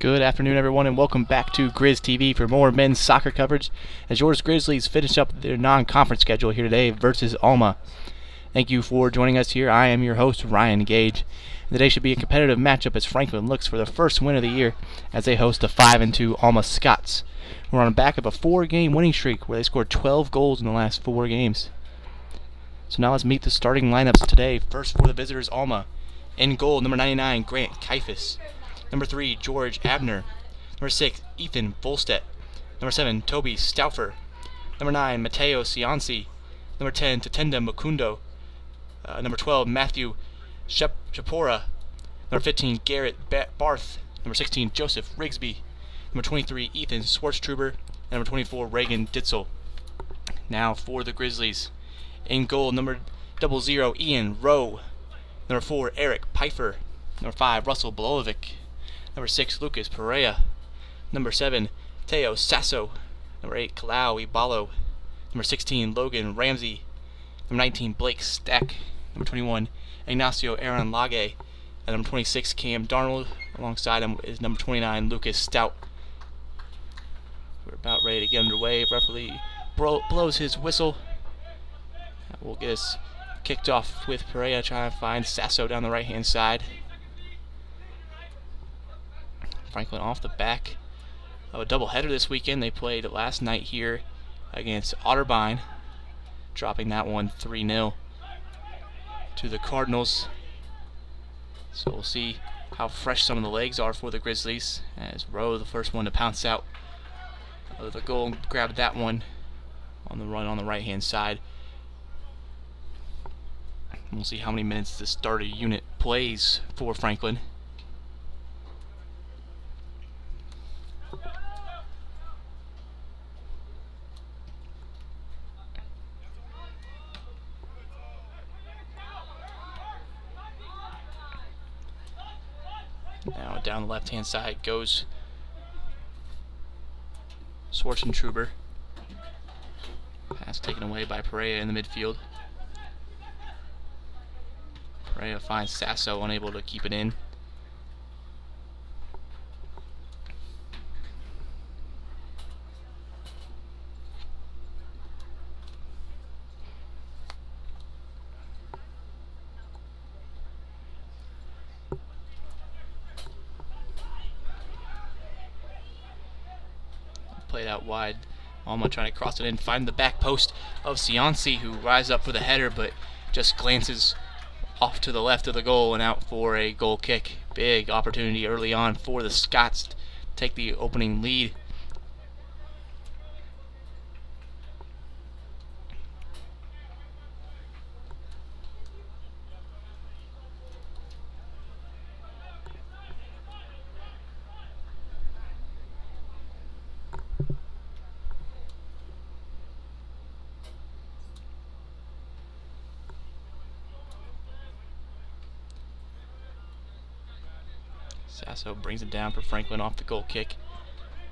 Good afternoon, everyone, and welcome back to Grizz TV for more men's soccer coverage as yours Grizzlies finish up their non-conference schedule here today versus Alma. Thank you for joining us here. I am your host, Ryan Gage. Today should be a competitive matchup as Franklin looks for the first win of the year as they host the 5-2 Alma Scots. We're on the back of a 4-game winning streak where they scored 12 goals in the last 4 games. So now let's meet the starting lineups today. First for the visitors, Alma. In goal, number 99, Grant Kaifas. Number 3, George Abner. Number 6, Ethan Volstedt. Number 7, Toby Stauffer. Number 9, Matteo Cianci. Number 10, Tatenda Mukundo. Number 12, Matthew Shapora. Number 15, Garrett Barth. Number 16, Joseph Rigsby. Number 23, Ethan Schwartztruber. And number 24, Reagan Ditzel. Now for the Grizzlies. In goal, number 00, Ian Rowe. Number 4, Eric Pfeiffer. Number 5, Russell Bolovic. Number 6, Lucas Perea. Number 7, Teo Sasso. Number 8, Kalau Ibalo. Number 16, Logan Ramsey. Number 19, Blake Stack. Number 21, Ignacio Aaron Lage. And number 26, Cam Darnold. Alongside him is number 29, Lucas Stout. We're about ready to get underway. Referee blows his whistle. That will get us kicked off with Perea trying to find Sasso down the right-hand side. Franklin off the back of a doubleheader this weekend. They played last night here against Otterbein, dropping that one 3-0 to the Cardinals. So we'll see how fresh some of the legs are for the Grizzlies as Rowe, the first one to pounce out of the goal, grabbed that one on the run on the right-hand side. We'll see how many minutes the starter unit plays for Franklin. Now down the left-hand side goes Schwartztruber. Pass taken away by Perea in the midfield. Perea finds Sasso, unable to keep it in. Played out wide. Alma trying to cross it in, find the back post of Cianci, who rises up for the header but just glances off to the left of the goal and out for a goal kick. Big opportunity early on for the Scots to take the opening lead. Sasso brings it down for Franklin off the goal kick.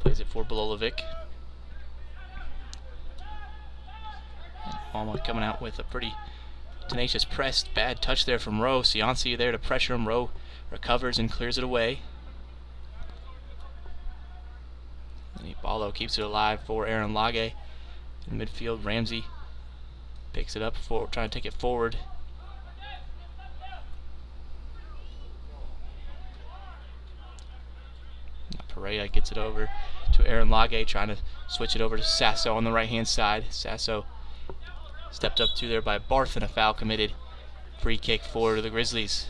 Plays it for Bolovic. And Alma coming out with a pretty tenacious press. Bad touch there from Rowe. Cianci there to pressure him. Rowe recovers and clears it away. And Ibalo keeps it alive for Aaron Lage. In midfield, Ramsey picks it up, trying to take it forward. Perea gets it over to Aaron Lage, trying to switch it over to Sasso on the right-hand side. Sasso stepped up to there by Barth and a foul committed. Free kick for the Grizzlies.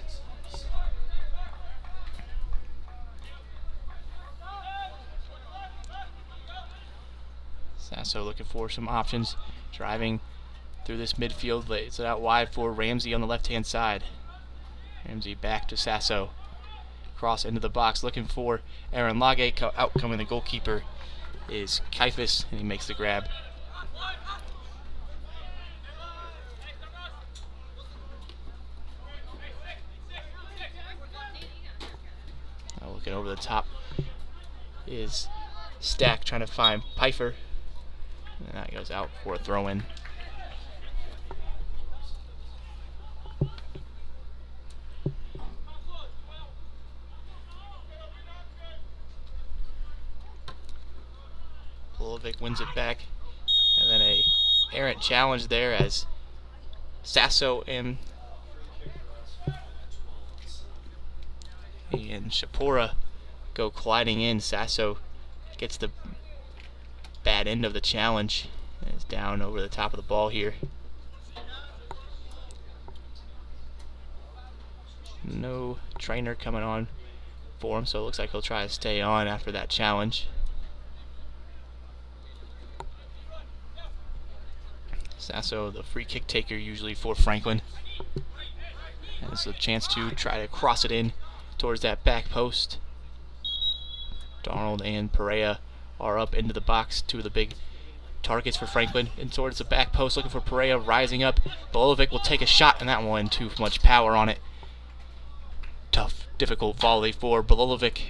Sasso looking for some options, driving through this midfield, lays it out wide for Ramsey on the left-hand side. Ramsey back to Sasso. Cross into the box, looking for Aaron Lage. Outcoming the goalkeeper is Kaifas, and he makes the grab. Now looking over the top is Stack trying to find Pfeiffer, and that goes out for a throw-in. wins it back. And then a errant challenge there as Sasso and Shapura go colliding in. Sasso gets the bad end of the challenge and is down over the top of the ball here. No trainer coming on for him, so it looks like he'll try to stay on after that challenge. Sasso, the free kick taker usually for Franklin, has a chance to try to cross it in towards that back post. Darnold and Perea are up into the box, two of the big targets for Franklin, and towards the back post looking for Perea, rising up. Bolovic will take a shot, and that one too much power on it. Tough, difficult volley for Bolovic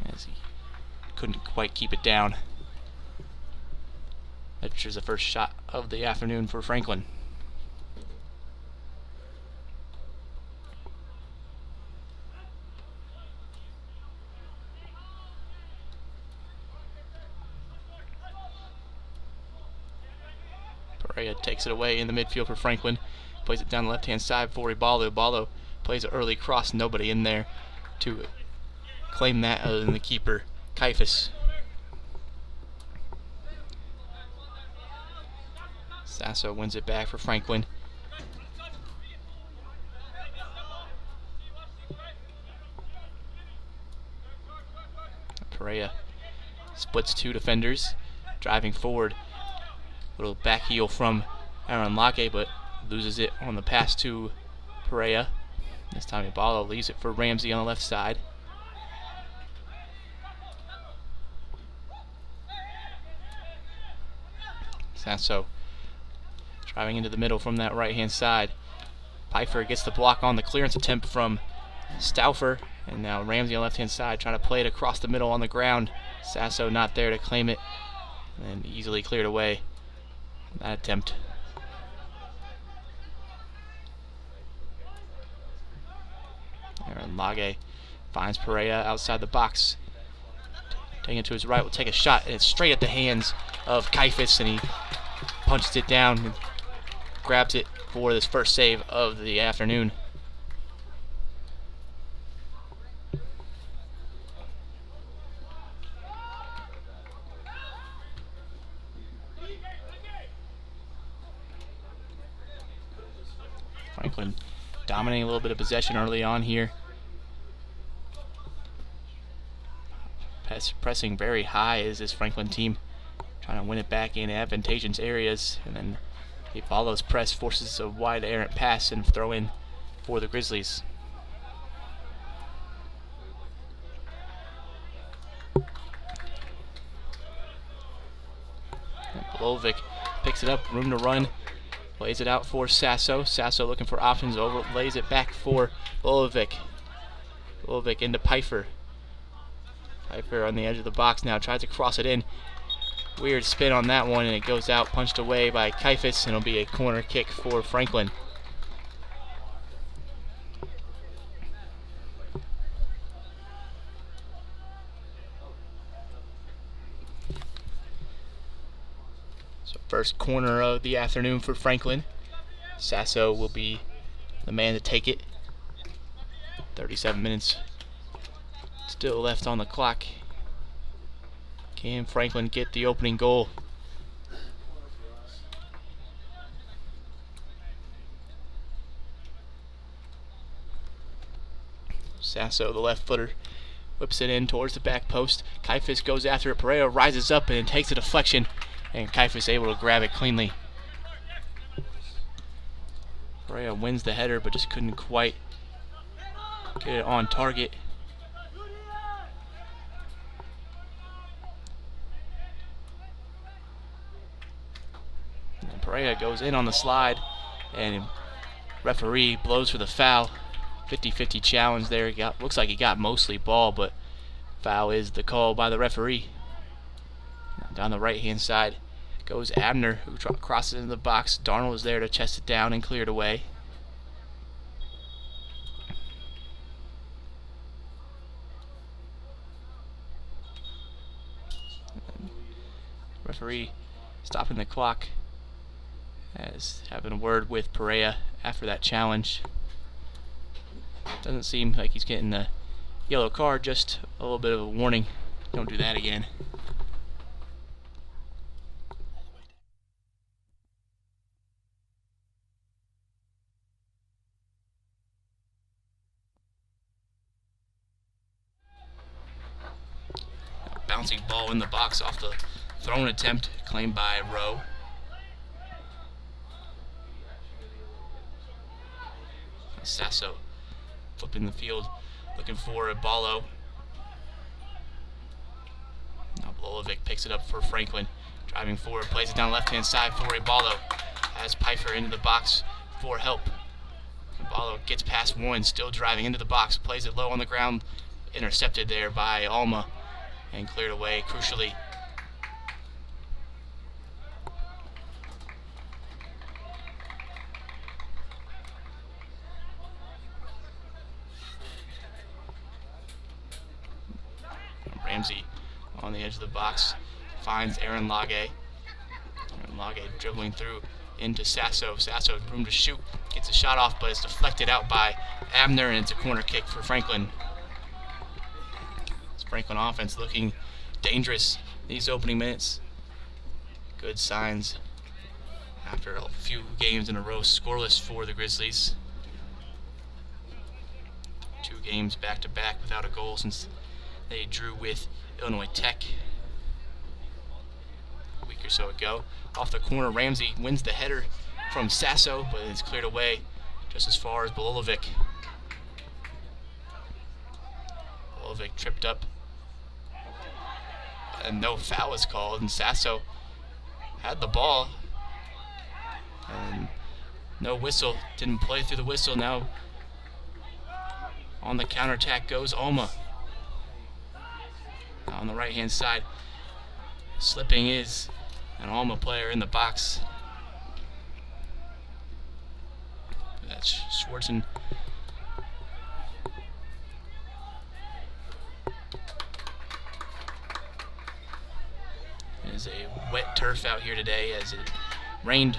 as he couldn't quite keep it down. That was the first shot of the afternoon for Franklin. Perea takes it away in the midfield for Franklin. Plays it down the left-hand side for Ibalo. Ibalo plays an early cross. Nobody in there to claim that other than the keeper, Kaifas. Sasso wins it back for Franklin. Perea splits two defenders, driving forward. Little back heel from Aaron Lake, but loses it on the pass to Perea. This time Ibalo leaves it for Ramsey on the left side. Sasso driving into the middle from that right-hand side. Pfeiffer gets the block on the clearance attempt from Stauffer, and now Ramsey on the left-hand side trying to play it across the middle on the ground. Sasso not there to claim it, and easily cleared away that attempt. Aaron Lage finds Perea outside the box. Taking it to his right, will take a shot, and it's straight at the hands of Kaifas, and he punches it down and grabs it for this first save of the afternoon. Franklin dominating a little bit of possession early on here. Pressing very high is this Franklin team, trying to win it back in advantageous areas, and then Ibalo's press forces a wide errant pass and throw in for the Grizzlies. Bolovic picks it up, room to run, lays it out for Sasso. Sasso looking for options, lays it back for Bolovic. Bolovic into Pfeiffer. Pfeiffer on the edge of the box now, tries to cross it in. Weird spin on that one, and it goes out, punched away by Kaifas, and it'll be a corner kick for Franklin. So first corner of the afternoon for Franklin. Sasso will be the man to take it. 37 minutes still left on the clock. Can Franklin get the opening goal? Sasso, the left footer, whips it in towards the back post. Kaifas goes after it. Perea rises up and takes a deflection, and Kaifas able to grab it cleanly. Perea wins the header, but just couldn't quite get it on target. Perea goes in on the slide, and referee blows for the foul. 50-50 challenge there. Looks like he got mostly ball, but foul is the call by the referee. Now down the right-hand side goes Abner, who crosses into the box. Darnold is there to chest it down and clear it away. Referee stopping the clock as having a word with Perea after that challenge. Doesn't seem like he's getting a yellow card, just a little bit of a warning. Don't do that again. Bouncing ball in the box off the thrown attempt claimed by Rowe. Sasso flipping the field, looking for Ballo. Now Bolovic picks it up for Franklin, driving forward, plays it down left-hand side for Ballo. Has Pfeiffer into the box for help. Ballo gets past one, still driving into the box, plays it low on the ground, intercepted there by Alma, and cleared away crucially. Ramsey on the edge of the box finds Aaron Lage. Aaron Lage dribbling through into Sasso. Sasso room to shoot, gets a shot off, but it's deflected out by Abner, and it's a corner kick for Franklin. Franklin offense looking dangerous these opening minutes. Good signs after a few games in a row scoreless for the Grizzlies. 2 games back-to-back without a goal since they drew with Illinois Tech a week or so ago. Off the corner, Ramsey wins the header from Sasso, but it's cleared away just as far as Bolovic. Bolovic tripped up, and no foul was called, and Sasso had the ball, and no whistle, didn't play through the whistle. Now on the counterattack goes Alma. Now on the right hand side, slipping is an Alma player in the box. That's Schwartzen. It is a wet turf out here today as it rained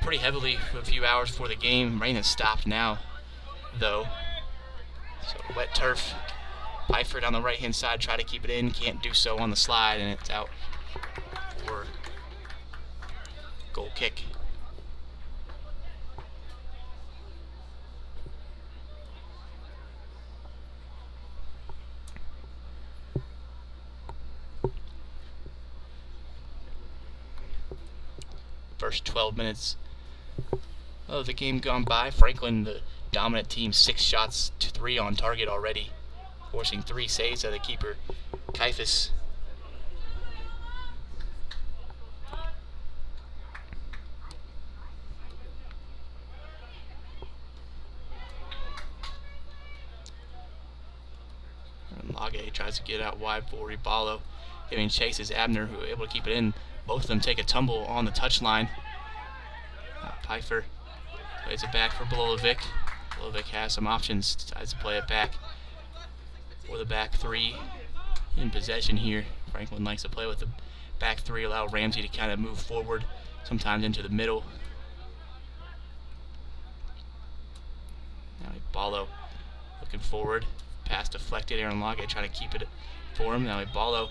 pretty heavily for a few hours before the game. Rain has stopped now, though. So wet turf. Pfeiffer on the right hand side, try to keep it in, can't do so on the slide, and it's out for goal kick. First 12 minutes of the game gone by. Franklin, the dominant team, 6 shots to 3 on target already, forcing 3 saves out of the keeper, Kaifas. Lage tries to get out wide for Ribalo, giving chase is Abner, who able to keep it in. Both of them take a tumble on the touchline. Pfeiffer plays it back for Bolovic. Bolovic has some options, tries to play it back for the back 3 in possession here. Franklin likes to play with the back 3, allow Ramsey to kind of move forward, sometimes into the middle. Now Ballo looking forward, pass deflected. Aaron Lage trying to keep it for him. Now Ballo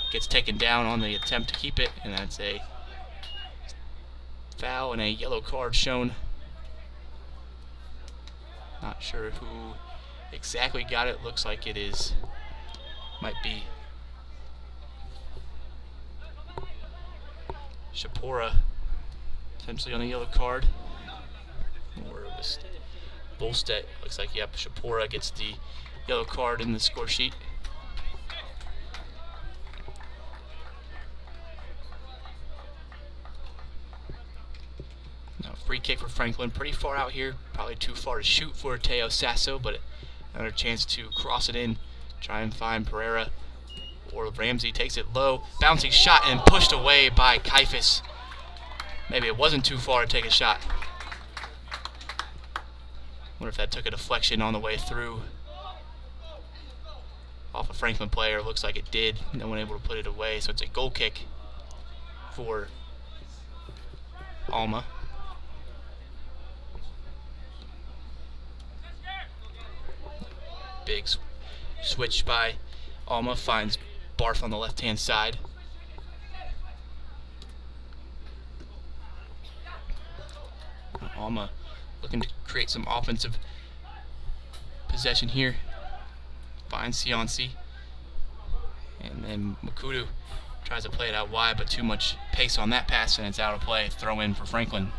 gets taken down on the attempt to keep it, and that's a foul and a yellow card shown. Not sure who exactly got it. Looks like it is, might be Shapora, potentially on the yellow card. Or it was Bolstedt. Looks like, yep, Shapora gets the yellow card in the score sheet. Free kick for Franklin, pretty far out here, probably too far to shoot for Teo Sasso, but another chance to cross it in, try and find Pereira, or Ramsey takes it low, bouncing shot and pushed away by Kaifas. Maybe it wasn't too far to take a shot. Wonder if that took a deflection on the way through off a Franklin player. Looks like it did. No one able to put it away, so it's a goal kick for Alma. Big switch by Alma, finds Barth on the left-hand side. Alma looking to create some offensive possession here. Finds Cianci. And then Makudu tries to play it out wide, but too much pace on that pass, and it's out of play. Throw in for Franklin.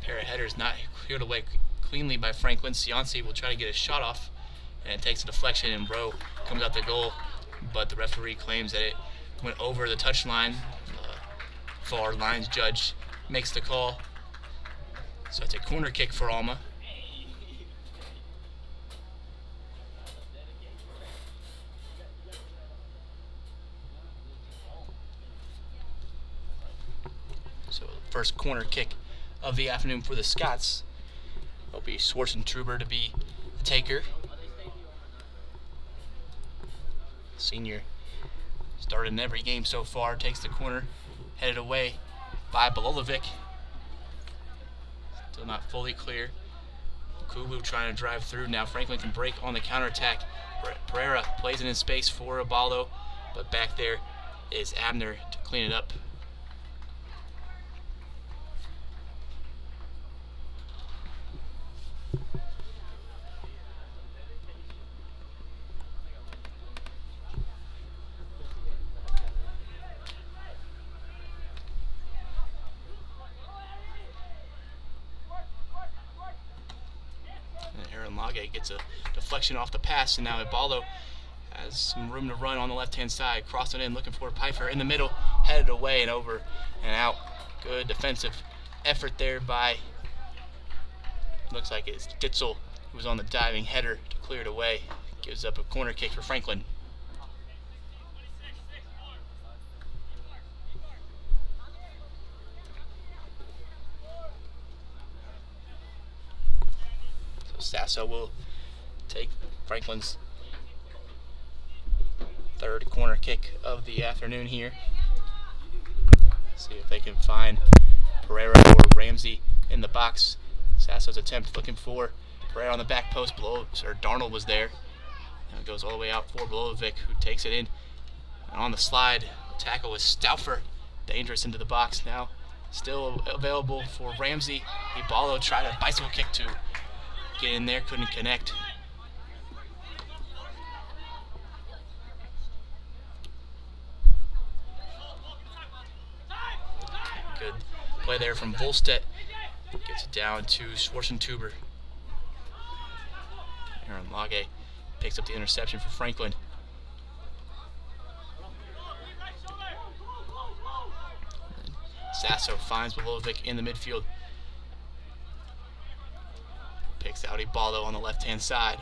Pair of headers not cleared away cleanly by Franklin. Cianci will try to get a shot off, and it takes a deflection, and Rowe comes out the goal, but the referee claims that it went over the touchline. Far lines judge makes the call, so it's a corner kick for Alma. So first corner kick of the afternoon for the Scots. It'll be Schwartzentruber to be the taker. Senior started in every game so far, takes the corner, headed away by Belolovic. Still not fully clear. Kubu trying to drive through. Now Franklin can break on the counterattack. Pereira plays it in space for Aballo, but back there is Abner to clean it up. Lage gets a deflection off the pass, and now Aballo has some room to run on the left-hand side. Crossing in, looking for Pfeiffer in the middle, headed away and over and out. Good defensive effort there by, looks like it's Ditzel, who was on the diving header to clear it away. Gives up a corner kick for Franklin. Sasso will take Franklin's third corner kick of the afternoon here. See if they can find Pereira or Ramsey in the box. Sasso's attempt looking for Pereira on the back post. Darnold was there. Now it goes all the way out for Belovic, who takes it in. And on the slide, tackle is Stauffer. Dangerous into the box now. Still available for Ramsey. Iballo tried a bicycle kick to get in there, couldn't connect. Good play there from Volstedt. Gets it down to Schwarzentuber. Aaron Lage picks up the interception for Franklin. Sasso finds Belovic in the midfield. Picks out Iballo on the left-hand side.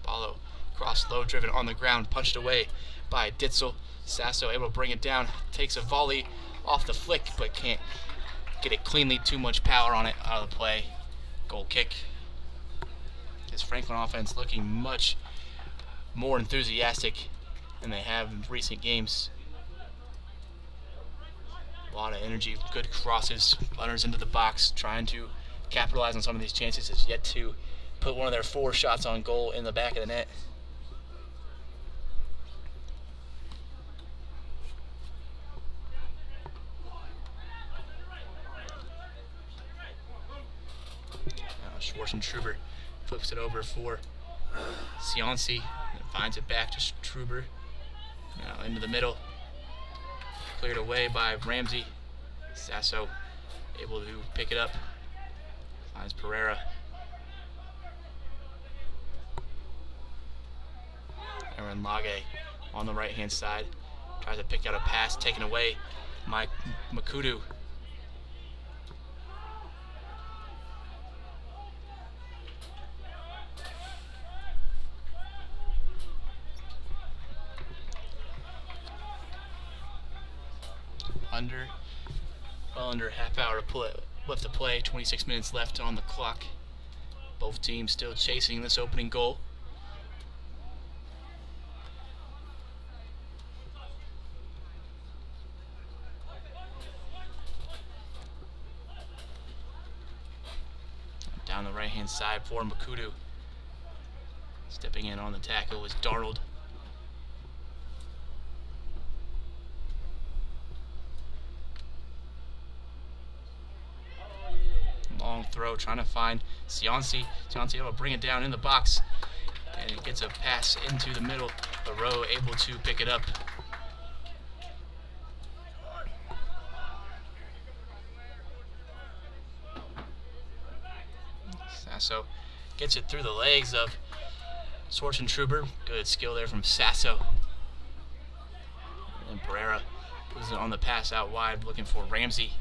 Iballo cross low, driven on the ground, punched away by Ditzel. Sasso able to bring it down, takes a volley off the flick, but can't get it cleanly. Too much power on it, out of the play. Goal kick. This Franklin offense looking much more enthusiastic than they have in recent games. A lot of energy, good crosses, runners into the box, trying to capitalize on some of these chances. Has yet to put one of their 4 shots on goal in the back of the net. Now Schwarzentuber flips it over for Cianci and finds it back to Struber. Now into the middle, cleared away by Ramsey. Sasso able to pick it up. Finds Pereira. Aaron Lage on the right-hand side. Tries to pick out a pass, taken away. Mike Makudu. Well under a half hour left to play. 26 minutes left on the clock. Both teams still chasing this opening goal. Down the right-hand side for Makudu. Stepping in on the tackle is Darnold. Long throw, trying to find Cianci. Cianci able to bring it down in the box. And it gets a pass into the middle. Barreau able to pick it up. Sasso gets it through the legs of Schwartzentruber. Good skill there from Sasso. And Pereira was on the pass out wide looking for Ramsey.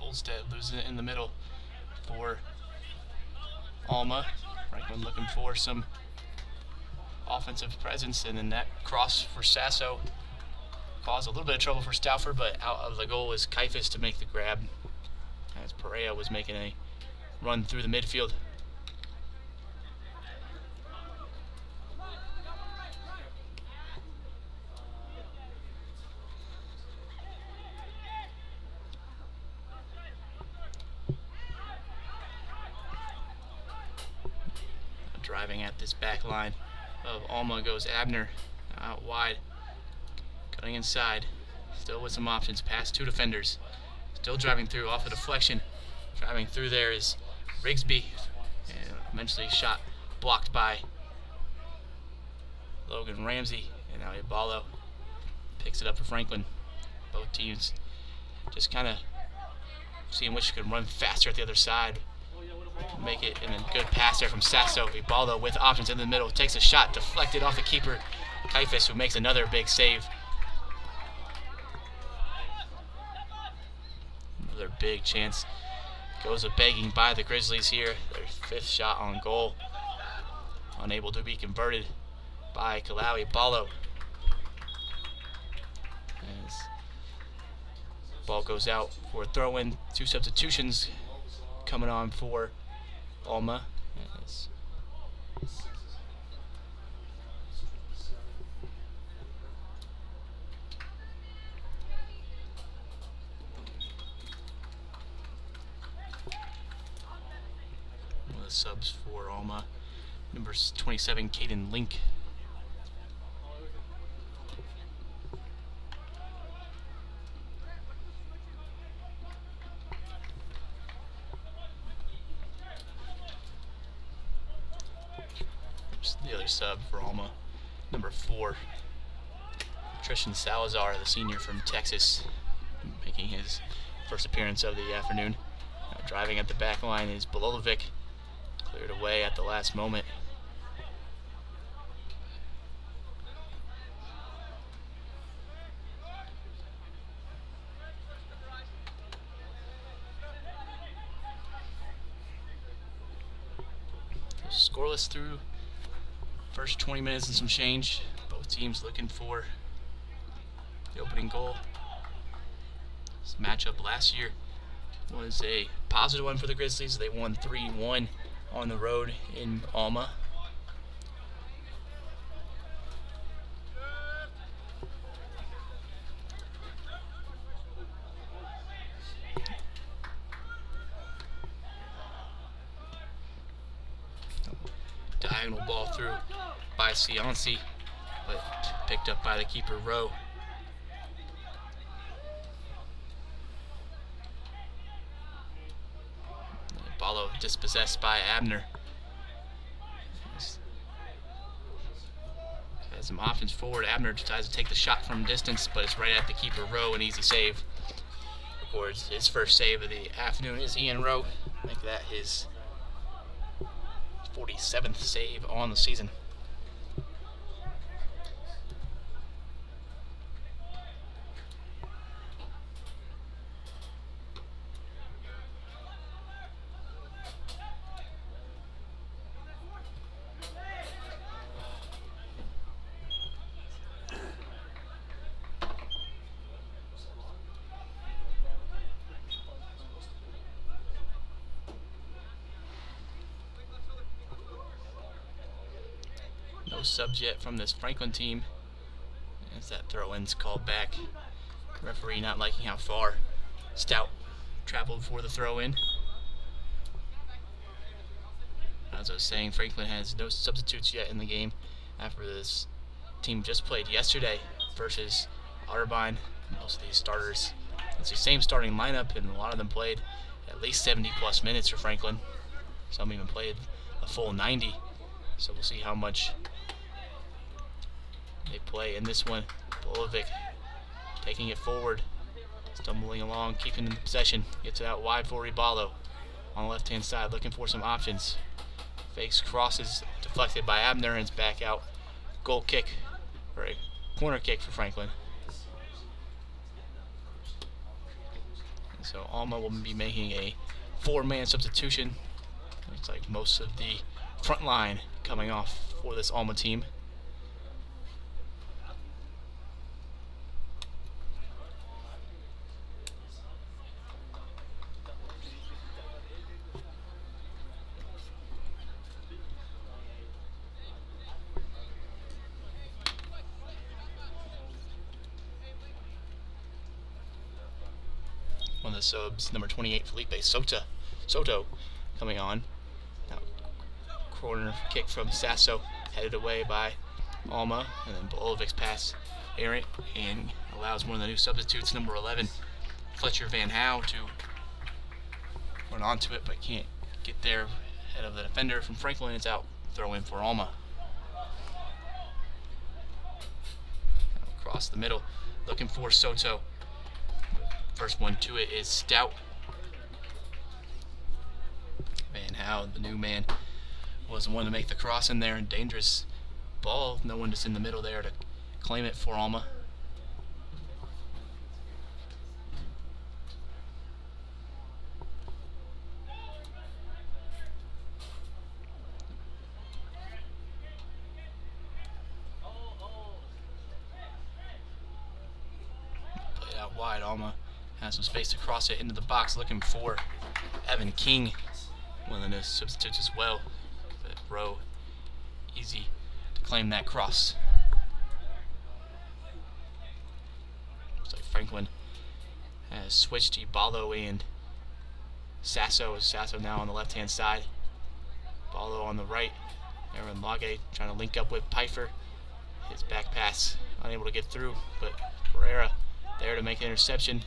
Instead losing it in the middle for Alma. Franklin looking for some offensive presence, and then that cross for Sasso caused a little bit of trouble for Stauffer, but out of the goal is Kaifas to make the grab as Pereira was making a run through the midfield. Driving at this back line of Alma goes Abner out wide, cutting inside, still with some options, past two defenders, still driving through off a deflection. Driving through there is Rigsby, and eventually shot blocked by Logan Ramsey, and now Ibalo picks it up for Franklin. Both teams just kind of seeing which could run faster at the other side. Make it, and then good pass there from Sasso. Ibaldo with options in the middle, takes a shot, deflected off the keeper, Kaifas, who makes another big save. Another big chance goes a begging by the Grizzlies here. Their fifth shot on goal, unable to be converted by Kalau Ibaldo. As ball goes out for a throw-in. Two substitutions coming on for Alma. Yes. One of the subs for Alma, number 27, Caden Link. The other sub for Alma, number 4, Tristan Salazar, the senior from Texas, making his first appearance of the afternoon. Driving at the back line is Bolovic, cleared away at the last moment. Scoreless through first 20 minutes and some change. Both teams looking for the opening goal. This matchup last year was a positive one for the Grizzlies. They won 3-1 on the road in Alma. Diagonal ball through by Cianci, but picked up by the keeper Rowe. dispossessed by Abner. Has some options forward. Abner decides to take the shot from distance, but it's right at the keeper, Rowe, an easy save. Records his first save of the afternoon is Ian Rowe. Make that his 47th save on the season. No subs yet from this Franklin team, as that throw-in's called back. Referee not liking how far Stout traveled for the throw-in. As I was saying, Franklin has no substitutes yet in the game after this team just played yesterday versus Otterbein. Most of these starters, it's the same starting lineup, and a lot of them played at least 70 plus minutes for Franklin. Some even played a full 90. So we'll see how much they play in this one. Bolovic taking it forward, stumbling along, keeping the possession. Gets it out wide for Ribalo on the left-hand side, looking for some options. Fakes, crosses, deflected by Abner, and it's back out. Goal kick, or a corner kick for Franklin. And so Alma will be making a 4-man substitution. Looks like most of the front line coming off for this Alma team. One of the subs, number 28, Felipe Soto, coming on. Now, corner kick from Sasso, headed away by Alma, and then Bolovic's pass errant and allows one of the new substitutes, number 11, Fletcher Van Howe, to run onto it, but can't get there ahead of the defender from Franklin. It's out, throw in for Alma. Now across the middle, looking for Soto. First one to it is Stout. Van Howe, the new man, was the one to make the cross in there, and dangerous ball. No one just in the middle there to claim it for Alma. Played out wide. Alma has some space to cross it into the box, looking for Evan King, one of the substitutes as well. But Rowe, easy to claim that cross. Looks like Franklin has switched to Ballo and Sasso. Sasso now on the left-hand side. Ballo on the right. Aaron Lage trying to link up with Pfeiffer. His back pass unable to get through, but Pereira there to make an interception.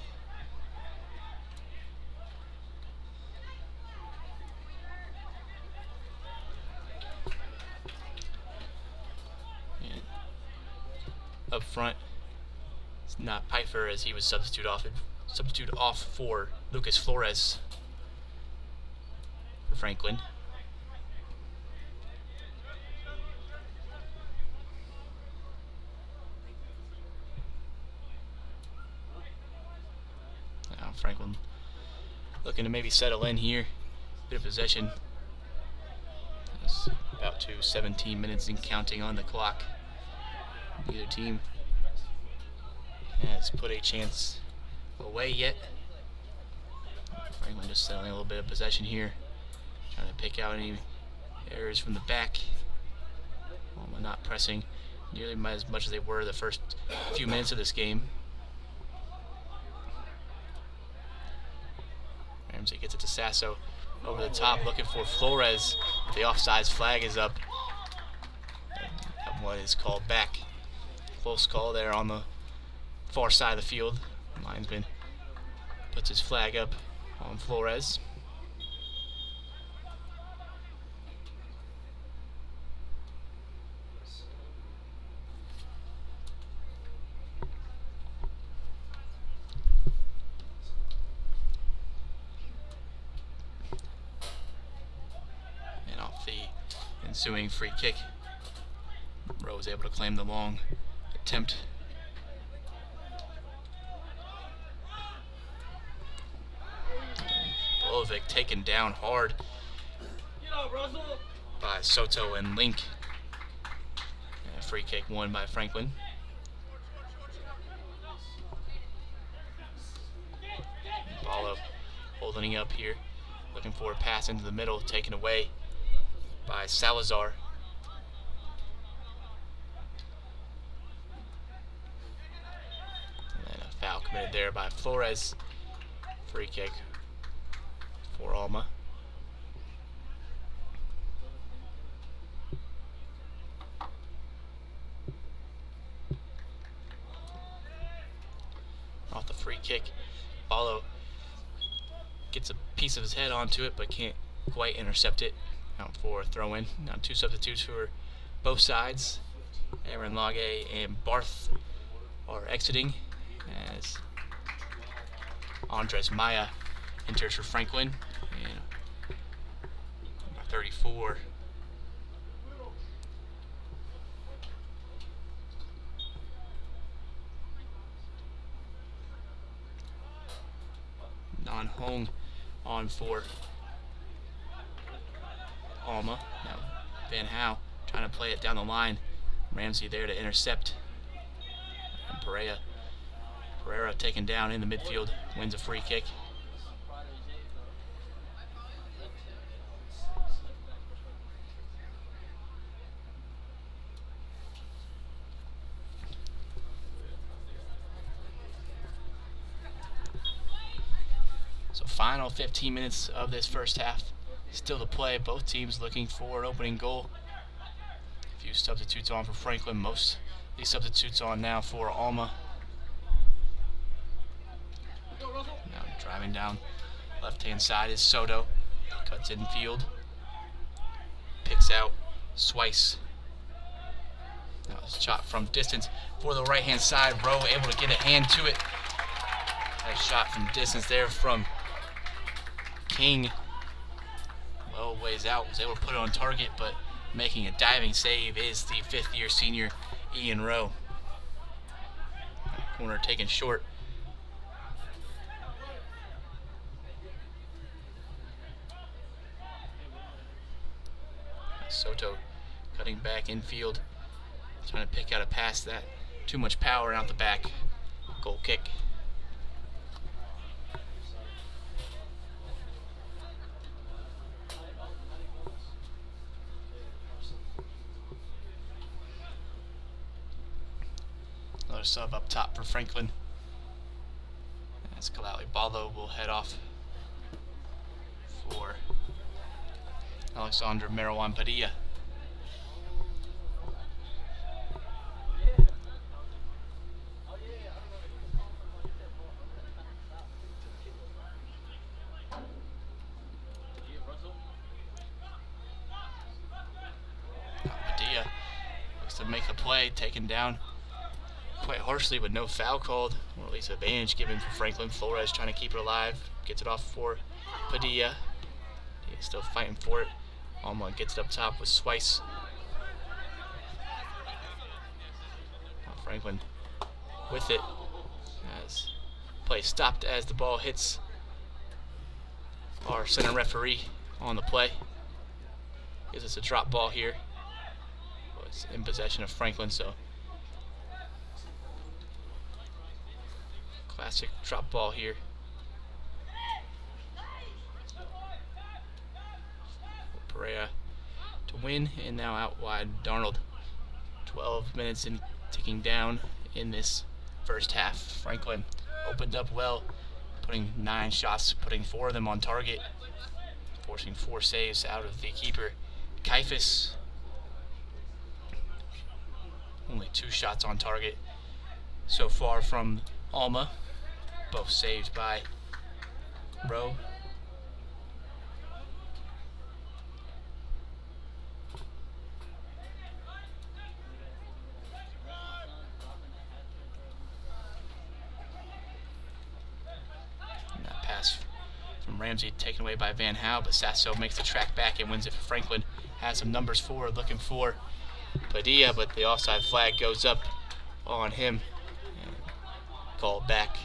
Up front, it's not Pfeiffer, as he was substitute off for Lucas Flores for Franklin. Now Franklin looking to maybe settle in here. Bit of possession. That's about 17 minutes and counting on the clock. Neither team has put a chance away yet. Franklin just settling a little bit of possession here, trying to pick out any errors from the back. Alma not pressing nearly as much as they were the first few minutes of this game. Ramsey gets it to Sasso over the top, looking for Flores. The offsides flag is up. That one is called back. Close call there on the far side of the field. Linesman puts his flag up on Flores. ensuing free kick. Rowe was able to claim the long attempt. Bolovic taken down hard by Soto and Link. And a free kick won by Franklin. Balo holding up here, looking for a pass into the middle, taken away by Salazar. And then a foul committed there by Flores. Free kick for Alma. Off the free kick, Balo gets a piece of his head onto it but can't quite intercept it. Out for a throw-in. Now two substitutes for both sides. Aaron Lage and Barth are exiting as Andres Maya enters for Franklin. And number 34. Non Hong on for Alma. Now Van Hal trying to play it down the line. Ramsey there to intercept. And Pereira taken down in the midfield, wins a free kick. So final 15 minutes of this first half. Still to play, both teams looking for an opening goal. A few substitutes on for Franklin, most of these substitutes on now for Alma. Now driving down left hand side is Soto, cuts in field, picks out Swice. Now it's shot from distance for the right hand side. Rowe able to get a hand to it. Nice shot from distance there from King. Well, ways out, was able to put it on target, but making a diving save is the fifth-year senior Ian Rowe. Corner taken short. Soto cutting back infield, trying to pick out a pass that too much power out the back. Goal kick. Another sub up top for Franklin. As Kalali Balo will head off for Alexander Marwan Padilla. Padilla looks to make the play, taken down quite harshly, but no foul called, or at least advantage given for Franklin. Flores trying to keep it alive, gets it off for Padilla. He's still fighting for it. Alma gets it up top with Swice. Now Franklin with it as play stopped as the ball hits our center referee on the play. Gives us a drop ball here. Well, it's in possession of Franklin, so classic drop ball here. Pereira to win, and now out wide Darnold. 12 minutes and ticking down in this first half. Franklin opened up well, putting 9 shots, putting 4 of them on target, forcing 4 saves out of the keeper Kaifas. Only 2 shots on target so far from Alma, both saved by Rowe. Ramsey taken away by Van Hal, but Sasso makes the track back and wins it for Franklin has some numbers for, looking for Padilla, but the offside flag goes up on him and called back.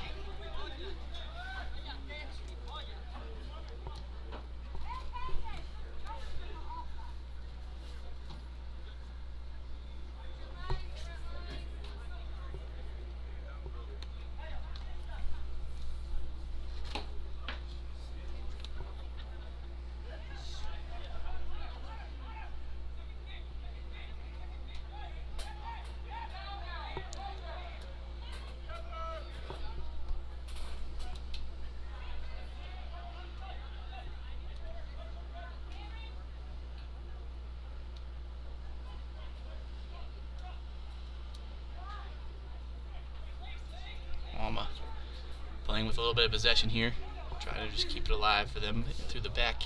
Alma playing with a little bit of possession here, trying to just keep it alive for them through the back.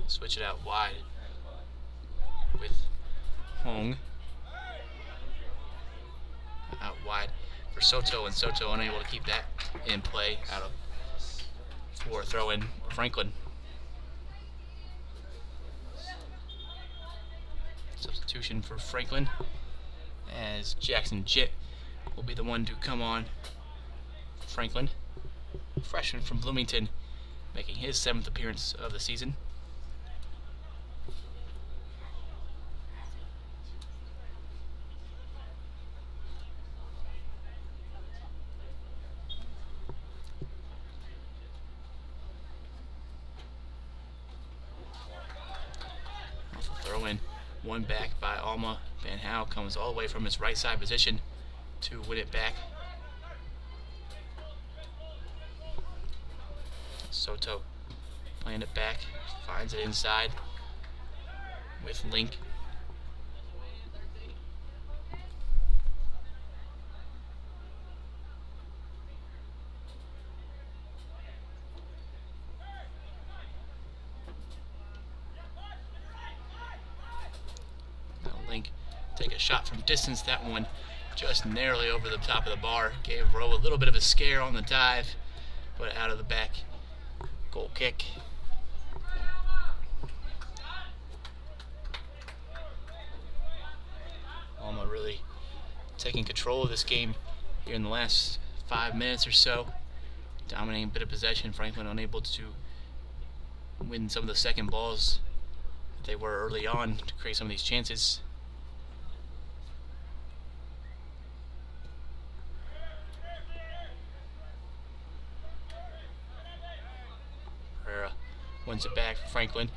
Switch it out wide with Hong. Out wide for Soto, and Soto unable to keep that in play out of for throw in Franklin. Substitution for Franklin, as Jackson Jett will be the one to come on. Franklin, freshman from Bloomington, making his 7th appearance of the season. Throw in, one back by Alma. Van Howe comes all the way from his right side position to win it back. Soto playing it back, finds it inside with Link. Link take a shot from distance. That one just narrowly over the top of the bar. Gave Rowe a little bit of a scare on the dive, but out of the back. Goal kick. Alma really taking control of this game here in the last 5 minutes or so. Dominating a bit of possession. Franklin unable to win some of the second balls that they were early on to create some of these chances. Wins it back for Franklin.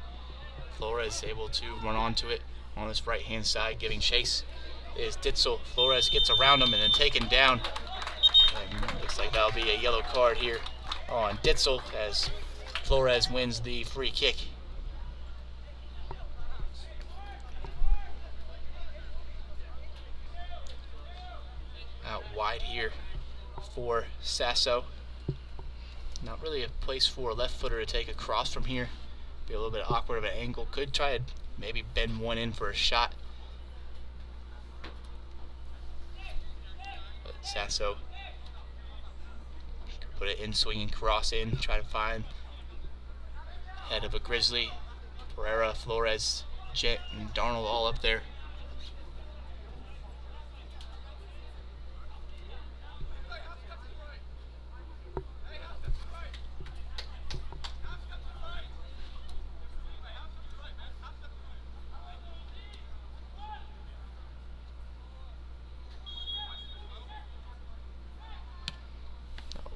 Flores able to run onto it on his right hand side, giving chase is Ditzel. Flores gets around him and then taken down. And looks like that'll be a yellow card here on Ditzel as Flores wins the free kick. Out wide here for Sasso. Not really a place for a left footer to take across from here. Be a little bit awkward of an angle. Could try to maybe bend one in for a shot. But Sasso put it in, swinging cross in, try to find head of a Grizzly. Pereira, Flores, Jett, and Darnold all up there.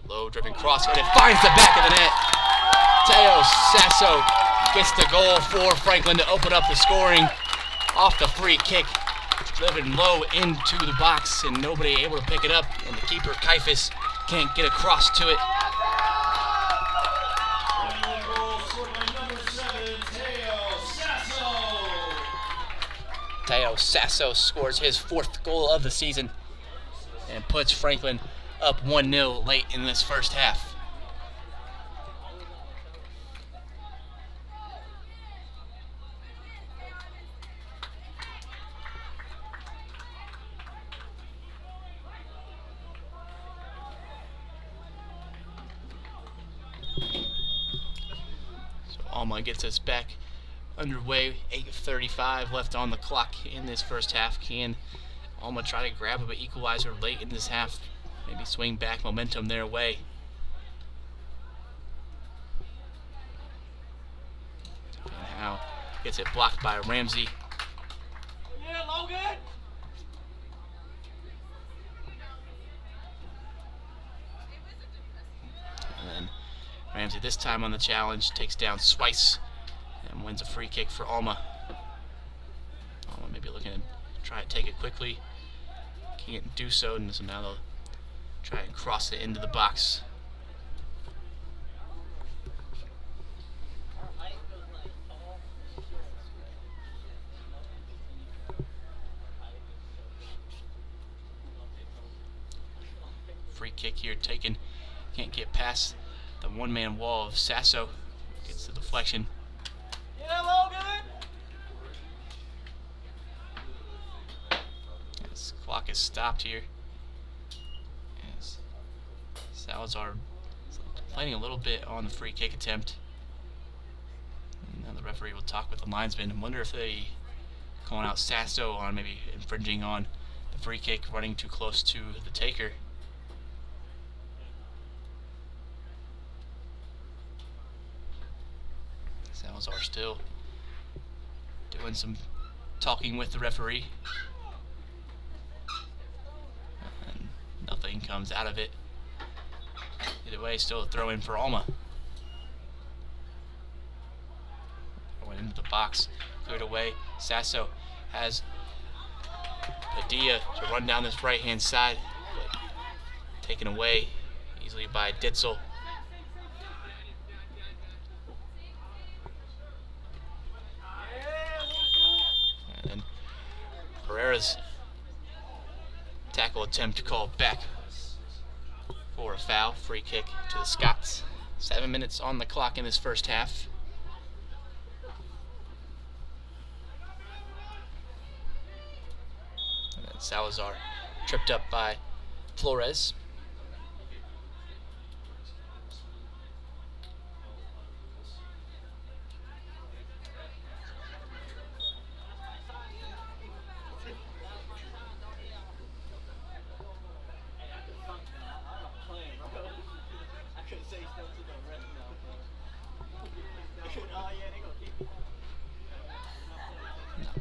Low driven cross, and it finds the back of the net. Teo Sasso gets the goal for Franklin to open up the scoring off the free kick. Driven low into the box, and nobody able to pick it up. And the keeper, Kaifas, can't get across to it. Teo Sasso scores his 4th goal of the season and puts Franklin up 1-0 late in this first half. So Alma gets us back underway. 8:35 left on the clock in this first half. Can Alma try to grab an equalizer late in this half? Maybe swing back momentum their way. And now gets it blocked by Ramsey. Yeah, Logan! And then Ramsey this time on the challenge takes down Swice and wins a free kick for Alma. Alma maybe looking to try to take it quickly. Can't do so, and so now they'll try and cross it into the box. Free kick here taken. Can't get past the one-man wall of Sasso. Gets the deflection. Yeah, Logan! This clock is stopped here. As Salazar complaining a little bit on the free kick attempt. And now the referee will talk with the linesman. I wonder if they calling out Sasso on maybe infringing on the free kick, running too close to the taker. Salazar still doing some talking with the referee. And nothing comes out of it. Either way, still a throw in for Alma. Went into the box, cleared away. Sasso has Padilla to run down this right hand side, but taken away easily by Ditzel. And then Pereira's tackle attempt called back for a foul. Free kick to the Scots. 7 minutes on the clock in this first half. And then Salazar tripped up by Flores.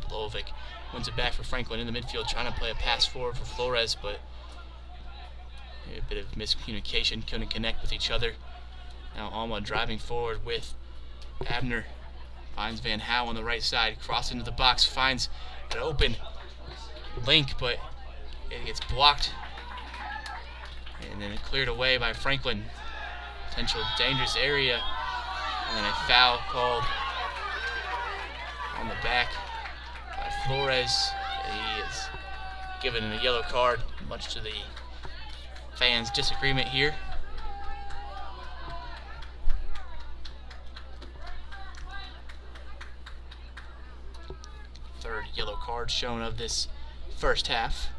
Lovic wins it back for Franklin in the midfield, trying to play a pass forward for Flores, but a bit of miscommunication, couldn't connect with each other. Now Alma driving forward with Abner, finds Van Howe on the right side, crosses into the box, finds an open link, but it gets blocked, and then cleared away by Franklin. Potential dangerous area, and then a foul called on the back by Flores. He is given a yellow card, much to the fans' disagreement here. Third yellow card shown of this first half.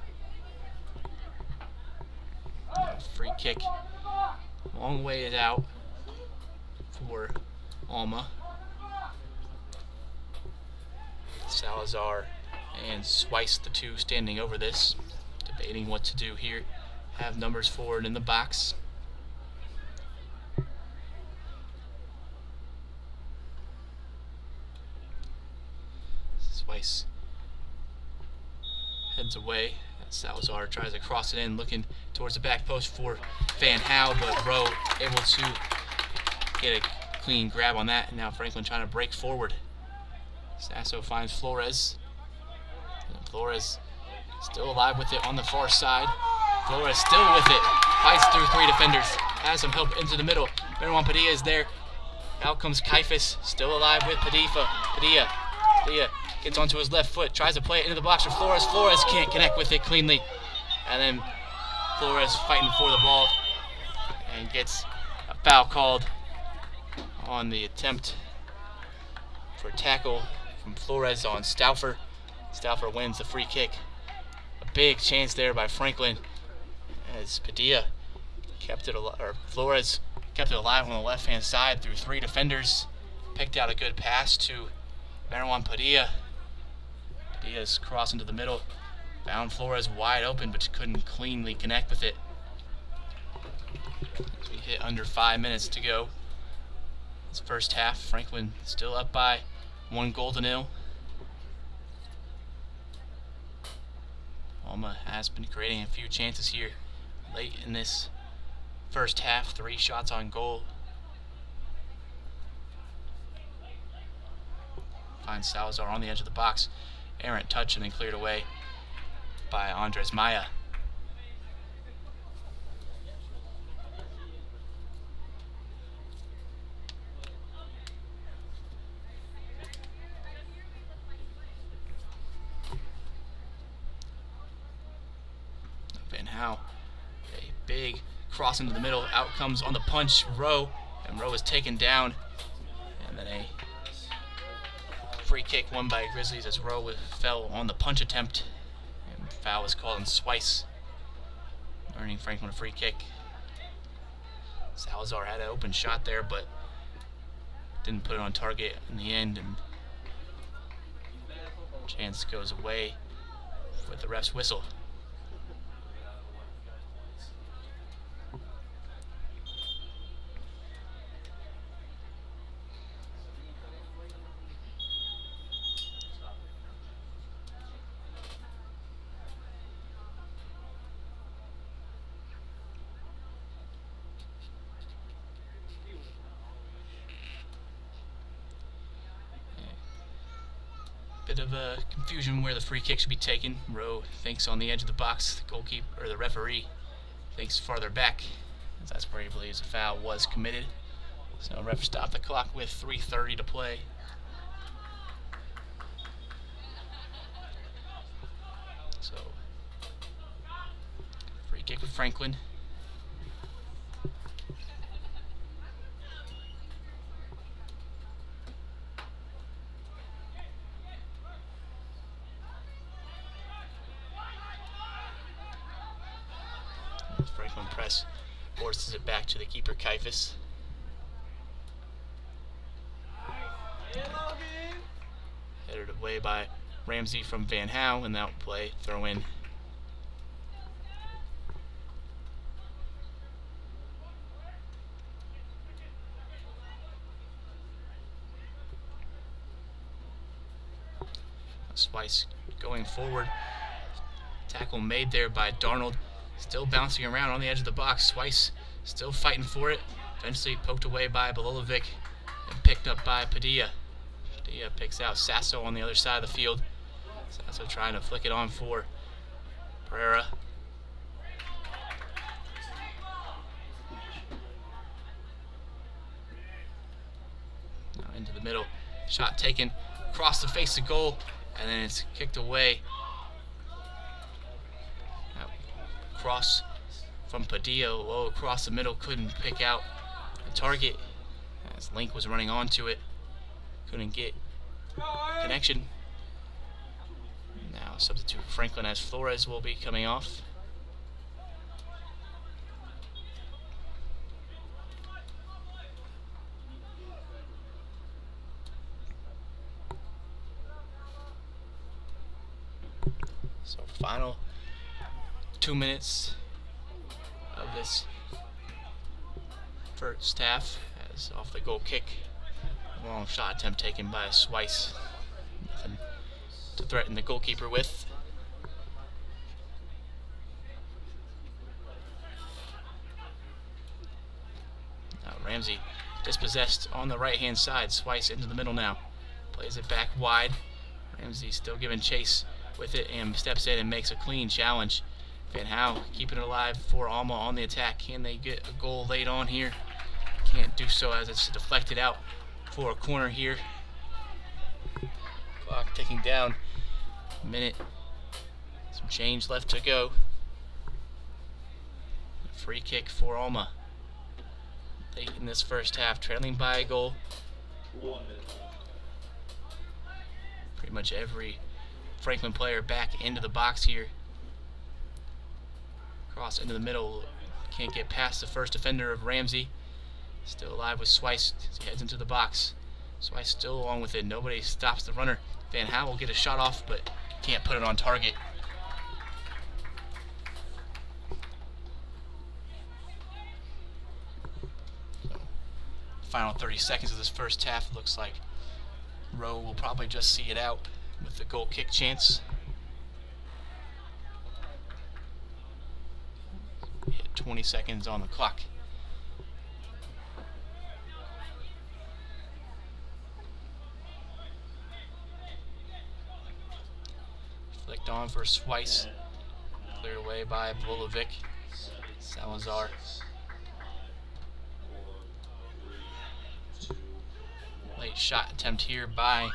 Free kick, long way it out for Alma. Salazar and Swice, the two standing over this, debating what to do here. Have numbers forward in the box. Swice heads away. Salazar tries to cross it in, looking towards the back post for Van Howe, but Rowe able to get a clean grab on that. And now Franklin trying to break forward. Sasso finds Flores. And Flores still alive with it on the far side. Flores still with it. Fights through three defenders. Has some help into the middle. Marwan Padilla is there. Out comes Kaifas. Still alive with Padilla. Padilla gets onto his left foot. Tries to play it into the box for Flores. Flores can't connect with it cleanly. And then Flores fighting for the ball and gets a foul called on the attempt for tackle from Flores on Stauffer. Stauffer wins the free kick. A big chance there by Franklin as Padilla kept it alive, or Flores kept it alive on the left-hand side through three defenders picked out a good pass to Marwan Padilla. Padilla's crossing to the middle. Found Flores wide open, but couldn't cleanly connect with it. As we hit under 5 minutes to go. This first half, Franklin still up by 1-0. Alma has been creating a few chances here late in this first half. 3 shots on goal. Finds Salazar on the edge of the box. Errant touch and then cleared away by Andres Maya. Van Hau, a big cross into the middle. Out comes on the punch Rowe, and Rowe is taken down. And then a free kick won by Grizzlies as Rowe fell on the punch attempt. And foul was called on Swice, earning Franklin a free kick. Salazar had an open shot there, but didn't put it on target in the end, and chance goes away with the ref's whistle. Bit of a confusion where the free kick should be taken. Rowe thinks on the edge of the box. The goalkeeper, or the referee, thinks farther back, as that's where he believes a foul was committed. So ref stopped the clock with 3:30 to play. So free kick with Franklin. Franklin press forces it back to the keeper, Kaifas. Headed away by Ramsey from Van Hau, and that play throw in. Swice going forward. Tackle made there by Darnold. Still bouncing around on the edge of the box. Swice still fighting for it. Eventually poked away by Bolovic and picked up by Padilla. Padilla picks out Sasso on the other side of the field. Sasso trying to flick it on for Pereira. Now into the middle. Shot taken across the face of goal, and then it's kicked away. Cross from Padilla, low across the middle, couldn't pick out the target as Link was running onto it, couldn't get connection. Now substitute Franklin as Flores will be coming off. So final 2 minutes of this first half, as off the goal kick, a long shot attempt taken by Swice. Nothing to threaten the goalkeeper with. Now Ramsey dispossessed on the right hand side. Swice into the middle now. Plays it back wide. Ramsey still giving chase with it and steps in and makes a clean challenge. Van Hau keeping it alive for Alma on the attack. Can they get a goal late on here? Can't do so as it's deflected out for a corner here. Clock ticking down. A minute. Some change left to go. A free kick for Alma. Late in this first half, trailing by a goal. Pretty much every Franklin player back into the box here. Cross into the middle, can't get past the first defender of Ramsey. Still alive with Swice as he heads into the box. Swice still along with it. Nobody stops the runner. Van Hal will get a shot off, but can't put it on target. Final 30 seconds of this first half. Looks like Rowe will probably just see it out with the goal kick chance. Hit 20 seconds on the clock. Flicked on for Swice. Cleared away by Volovic. Salazar. Late shot attempt here by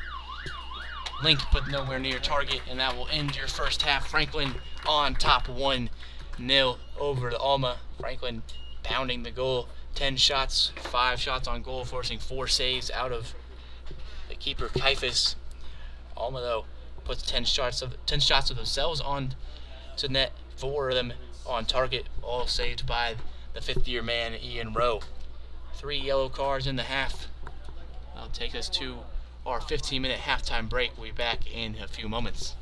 Link, but nowhere near target, and that will end your first half. Franklin on top 1-0 over to Alma. Franklin pounding the goal. 10 shots, 5 shots on goal, forcing 4 saves out of the keeper Kaifas. Alma though puts 10 shots of themselves on to net, 4 of them on target, all saved by the 5th-year man Ian Rowe. 3 yellow cards in the half. That'll take us to our 15-minute halftime break. We'll be back in a few moments.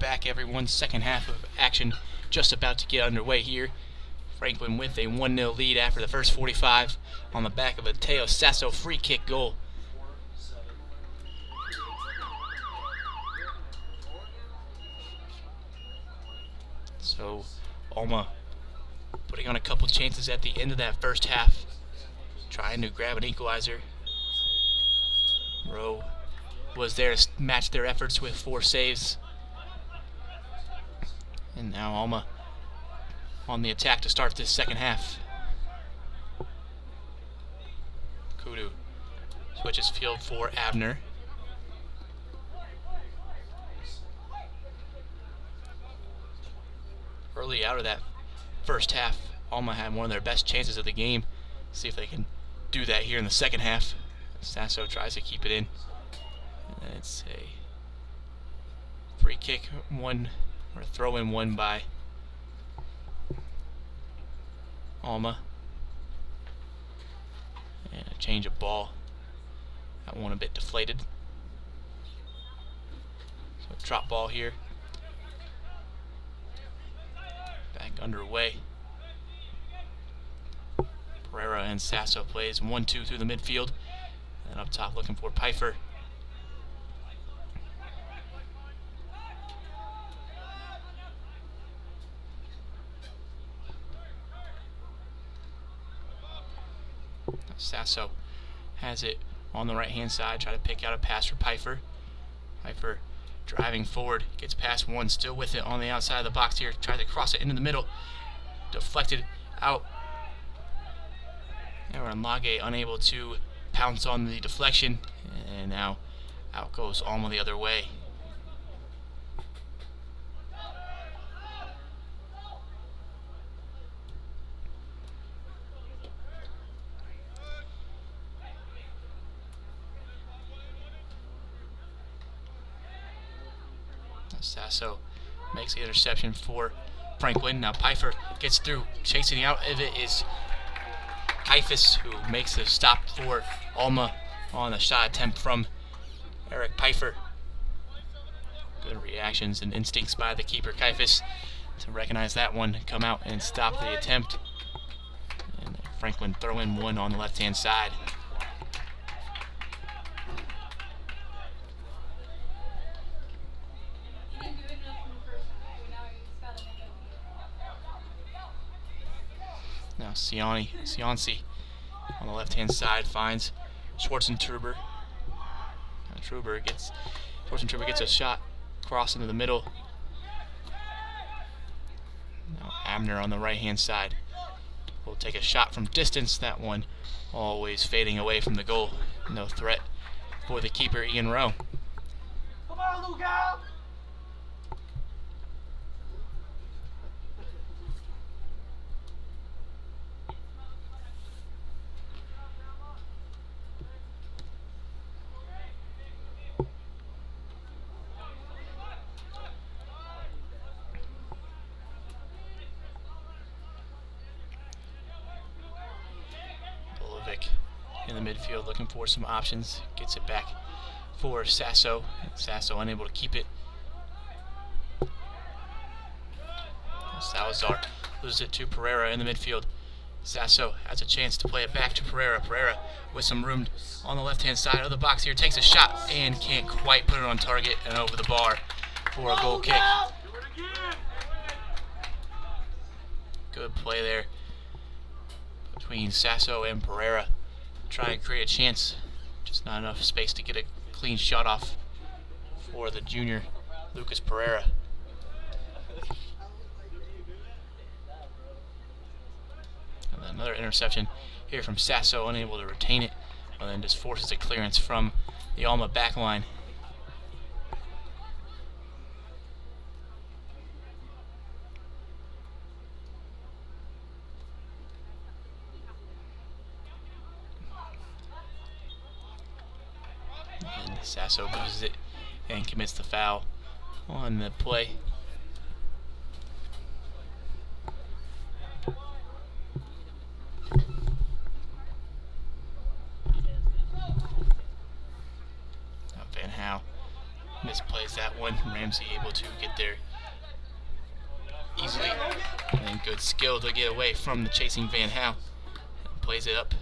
back, everyone. Second half of action just about to get underway here. Franklin with a 1-0 lead after the first 45 on the back of a Teo Sasso free kick goal. So Alma putting on a couple chances at the end of that first half, trying to grab an equalizer. Rowe was there to match their efforts with 4 saves. And now Alma on the attack to start this second half. Kudu switches field for Abner. Early out of that first half, Alma had one of their best chances of the game. See if they can do that here in the second half. Sasso tries to keep it in. And it's a free kick, or throw in one by Alma. And a change of ball. That one a bit deflated. So drop ball here. Back underway. Pereira and Sasso plays 1-2 through the midfield. And up top looking for Pfeiffer. Sasso has it on the right hand side, try to pick out a pass for Pfeiffer. Pfeiffer driving forward, gets past one, still with it on the outside of the box here, tries to cross it into the middle, deflected out. Aaron Lage unable to pounce on the deflection, and now out goes Alma the other way. Sasso makes the interception for Franklin. Now Pfeiffer gets through. Chasing out of it is Kaifas, who makes a stop for Alma on a shot attempt from Eric Pfeiffer. Good reactions and instincts by the keeper, Kaifas, to recognize that one, come out and stop the attempt. And Franklin throw in one on the left-hand side. Now Cianci on the left-hand side finds Schwarzentruber. Schwarzentruber gets a shot cross into the middle. Now Abner on the right-hand side will take a shot from distance. That one always fading away from the goal. No threat for the keeper, Ian Rowe. Come on, Luca! In the midfield looking for some options, gets it back for Sasso. Sasso unable to keep it. Salazar loses it to Pereira in the midfield. Sasso has a chance to play it back to Pereira. Pereira with some room on the left hand side of the box here, takes a shot and can't quite put it on target and over the bar for a goal kick. Good play there between Sasso and Pereira. Try and create a chance, just not enough space to get a clean shot off for the junior Lucas Pereira. And then another interception here from Sasso, unable to retain it, and then just forces a clearance from the Alma back line. Sasso loses it and commits the foul on the play. Van Hal misplays that one. Ramsey able to get there easily. And then good skill to get away from the chasing Van Howe. Plays it up.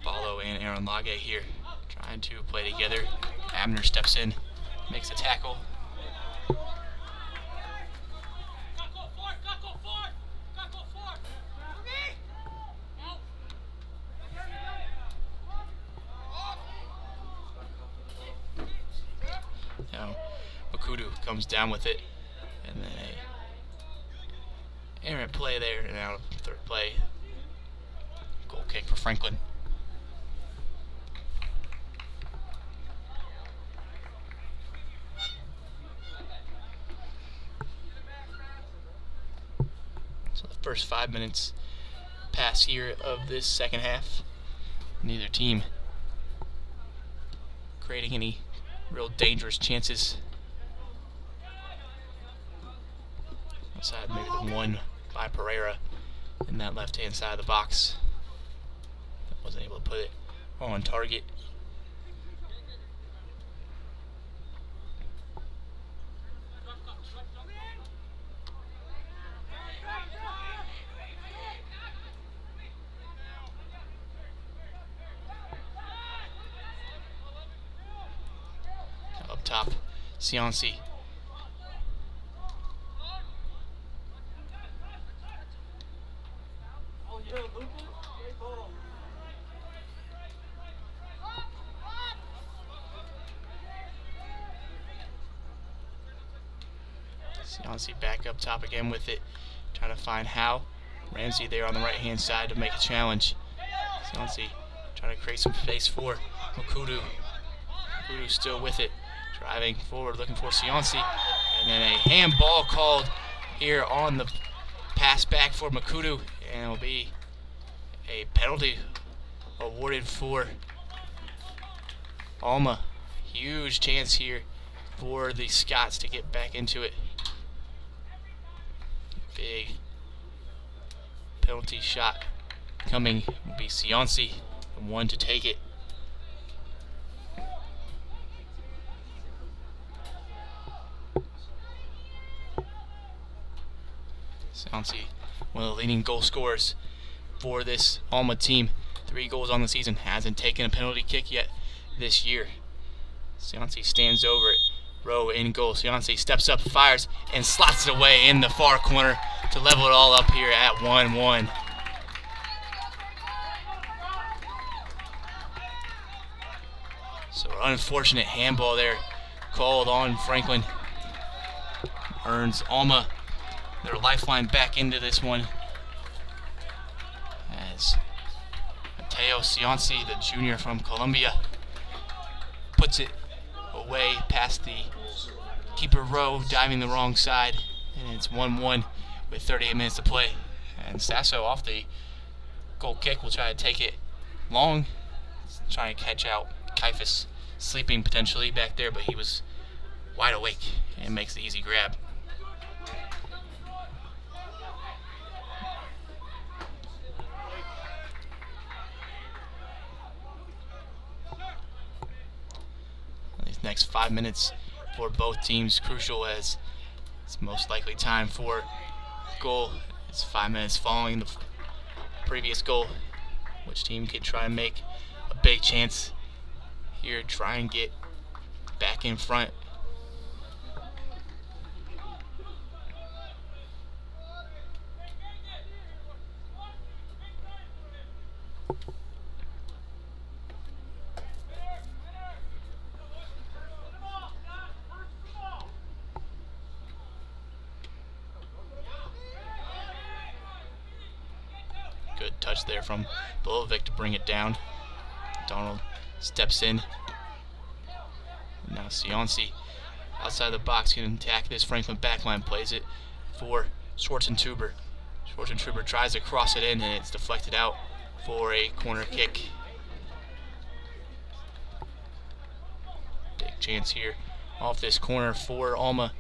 Paulo and Aaron Lage here trying to play together. Abner steps in, makes a tackle. Now Makudu comes down with it, and then a errant play there, and now third play. Goal kick for Franklin. So the first 5 minutes pass here of this second half. Neither team creating any real dangerous chances. Outside maybe the one by Pereira in that left-hand side of the box. Wasn't able to put it on target. Up top, Cianci. Cianci back up top again with it, trying to find Howe. Ramsey there on the right-hand side to make a challenge. Cianci trying to create some space for Makudu. Makudu still with it, driving forward, looking for Cianci. And then a handball called here on the pass back for Makudu, and it'll be a penalty awarded for Alma. Huge chance here for the Scots to get back into it. Big penalty shot coming will be Cianci, the one to take it. Cianci, one of the leading goal scorers for this Alma team. 3 goals on the season, hasn't taken a penalty kick yet this year. Cianci stands over it. Rowe in goal. Cianci steps up, fires, and slots it away in the far corner to level it all up here at 1-1. So an unfortunate handball there called on Franklin. Earns Alma their lifeline back into this one, as Mateo Cianci, the junior from Colombia, puts it away past the keeper Rowe, diving the wrong side, and it's 1-1 with 38 minutes to play. And Sasso off the goal kick will try to take it long, trying to catch out Kaifas, sleeping potentially back there, but he was wide awake and makes the easy grab. These next 5 minutes for both teams crucial, as it's most likely time for goal. It's 5 minutes following the previous goal. Which team could try and make a big chance here, try and get back in front. Good touch there from Bolovic to bring it down. Donald steps in. Now Cianci outside the box can attack this Franklin backline, plays it for Schwarzentuber. Schwarzentuber tries to cross it in, and it's deflected out for a corner kick. Big chance here off this corner for Alma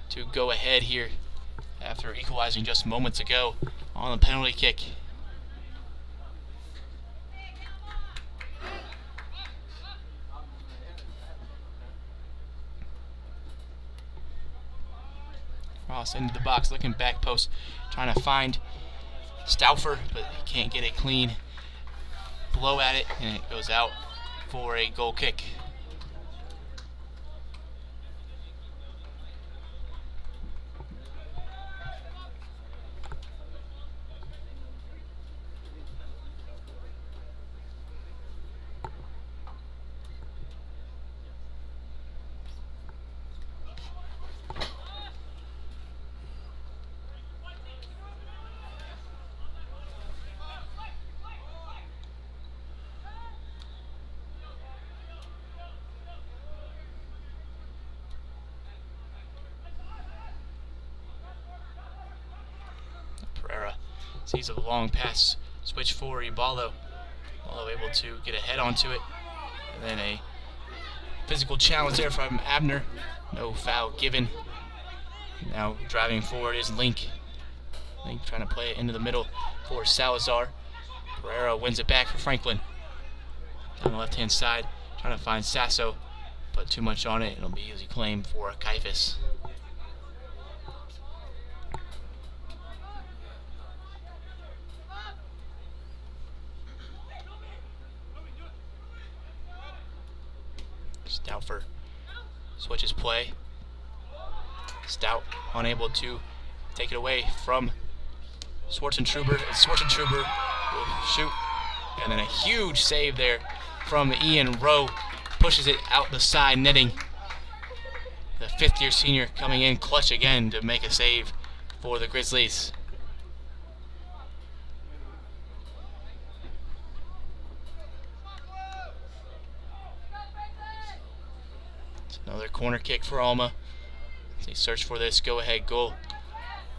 to go ahead here after equalizing just moments ago on the penalty kick. Cross into the box, looking back post, trying to find Stauffer, but he can't get it clean. Blow at it, and it goes out for a goal kick. Pereira sees a long pass, switch for Iballo. Iballo able to get a head onto it, and then a physical challenge there from Abner. No foul given. Now driving forward is Link. Link trying to play it into the middle for Salazar. Pereira wins it back for Franklin. Down the left-hand side, trying to find Sasso, but too much on it. It'll be easy claim for Kaifas. Stauffer switches play. Stout unable to take it away from Schwartzentruber. Schwartzentruber will shoot, and then a huge save there from Ian Rowe. Pushes it out the side netting. The fifth-year senior coming in clutch again to make a save for the Grizzlies. Another corner kick for Alma. They search for this go-ahead goal.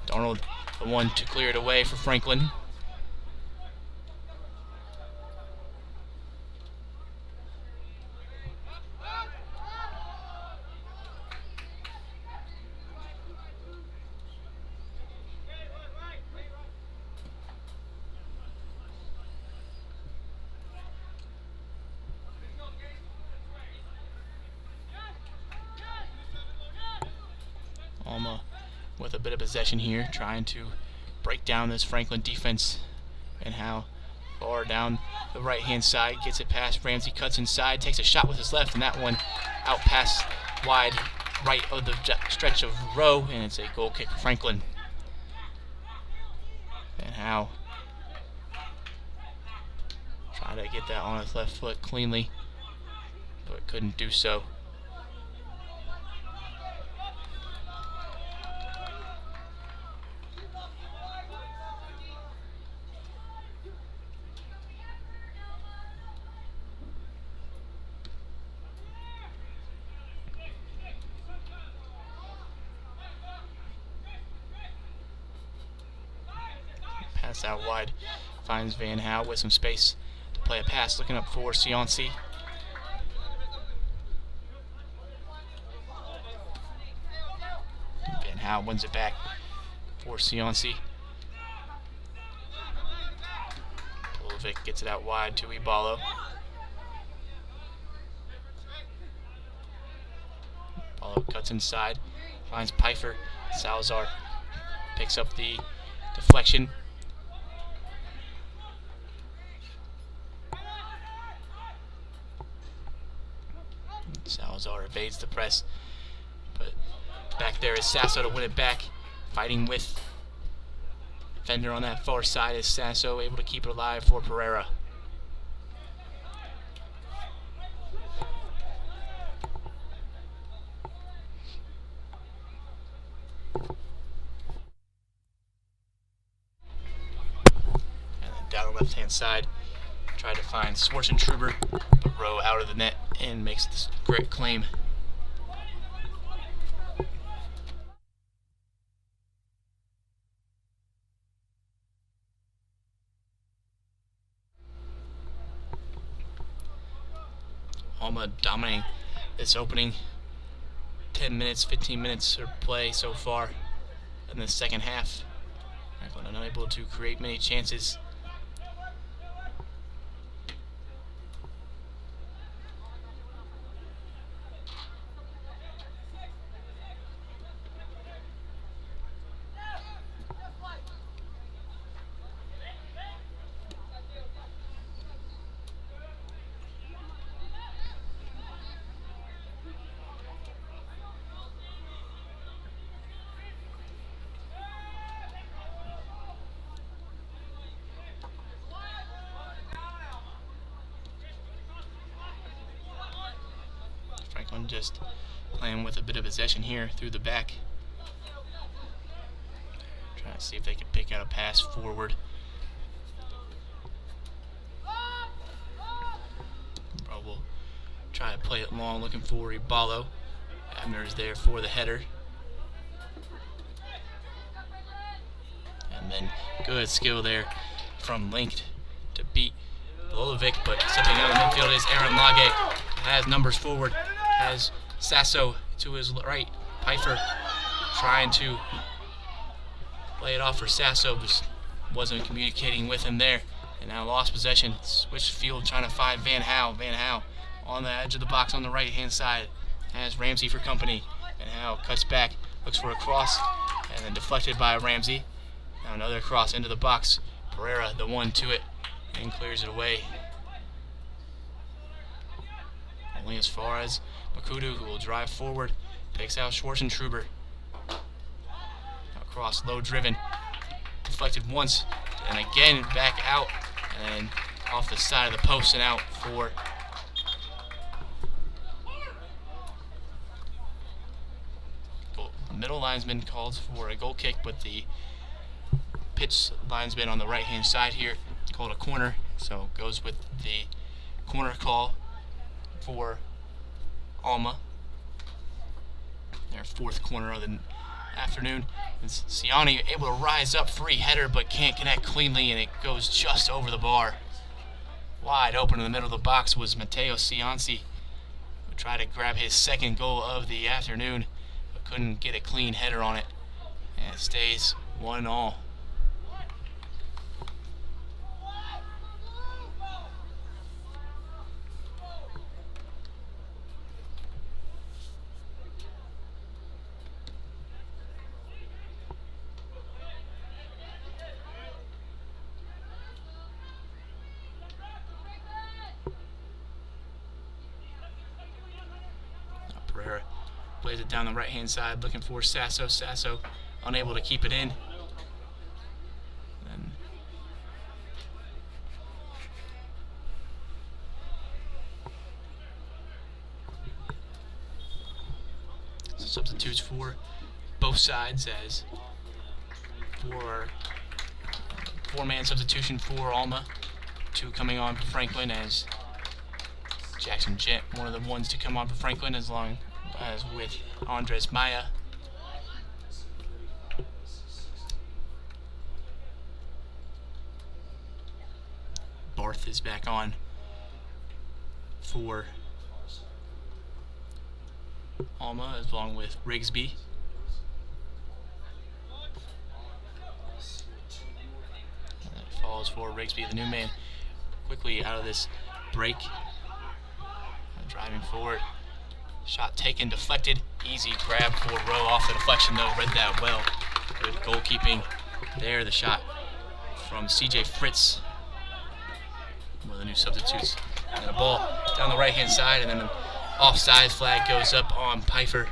Darnold, the one to clear it away for Franklin. Alma with a bit of possession here, trying to break down this Franklin defense. And how far down the right-hand side, gets it past Ramsey, cuts inside, takes a shot with his left, and that one out past wide right of the stretch of Rowe, and it's a goal kick for Franklin. And how try to get that on his left foot cleanly, but couldn't do so. Pass out wide, finds Van Howe with some space to play a pass, looking up for Sionci. Van Howe wins it back for Sionci. Polovic gets it out wide to Iballo. Iballo cuts inside, finds Pfeiffer. Salazar picks up the deflection. Salazar evades the press, but back there is Sasso to win it back. Fighting with defender on that far side is Sasso, able to keep it alive for Pereira. And then down the left-hand side, tried to find Schwartzentruber, but Rowe out of the net and makes this great claim. Alma dominating this opening 10 minutes, 15 minutes of play so far in the second half. Franklin unable to create many chances. Franklin just playing with a bit of possession here through the back. Trying to see if they can pick out a pass forward. We'll try to play it long, looking for Ibalo. Abner's there for the header. And then good skill there from Linked to beat Bolovic, but stepping out of the midfield is Aaron Lage. Has numbers forward, has Sasso to his right. Pfeiffer trying to play it off for Sasso, but wasn't communicating with him there. And now lost possession. Switch field trying to find Van Hal. Van Hal on the edge of the box on the right hand side has Ramsey for company. Van Hal cuts back, looks for a cross, and then deflected by Ramsey. Now another cross into the box. Pereira, the one to it, and clears it away. Only as far as Makudu, who will drive forward, takes out Schwarzentruber. Cross, low driven, deflected once, and again back out, and off the side of the post and out for goal. The middle linesman calls for a goal kick, but the pitch linesman on the right hand side here called a corner, so goes with the corner call for Alma. Their fourth corner of the afternoon. Is Ciani able to rise up, free header, but can't connect cleanly, and it goes just over the bar. Wide open in the middle of the box was Matteo Cianci, who tried to grab his second goal of the afternoon, but couldn't get a clean header on it, and it stays 1-1. Pereira plays it down the right hand side, looking for Sasso. Sasso unable to keep it in. And substitutes for both sides as four-man substitution for Alma. Two coming on for Franklin as Jackson Jent, one of the ones to come on for Franklin, as long as with Andres Maya. Barth is back on for Alma, along with Rigsby. And that falls for Rigsby, the new man, quickly out of this break. Driving forward, shot taken, deflected, easy grab for Rowe off the deflection though, read that well. Good goalkeeping there, the shot from CJ Fritz, one of the new substitutes. And the ball down the right hand side, and then an offside flag goes up on Pfeiffer.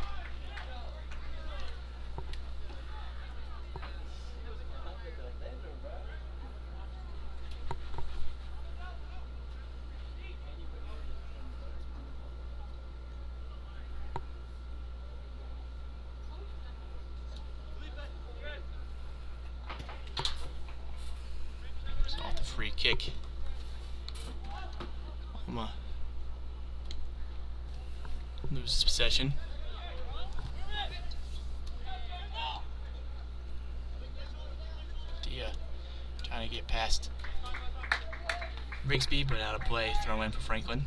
Free kick. Alma loses possession. Dia trying to get past Rigsby, but out of play. Throw in for Franklin.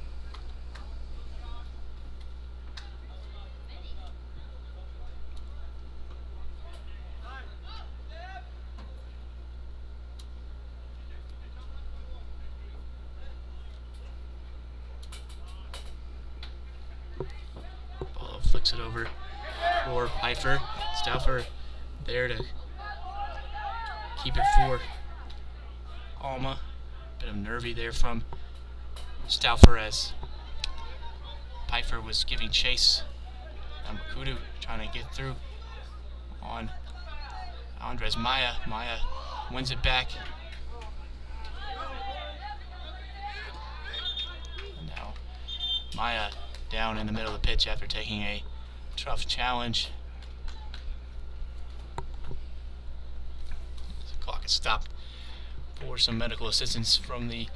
Flicks it over for Pfeiffer. Stauffer there to keep it for Alma. Bit of nervy there from Stauffer as Pfeiffer was giving chase. Now Makudu trying to get through on Andres Maya. Maya wins it back. And now Maya down in the middle of the pitch after taking a tough challenge. The clock is stopped for some medical assistance from the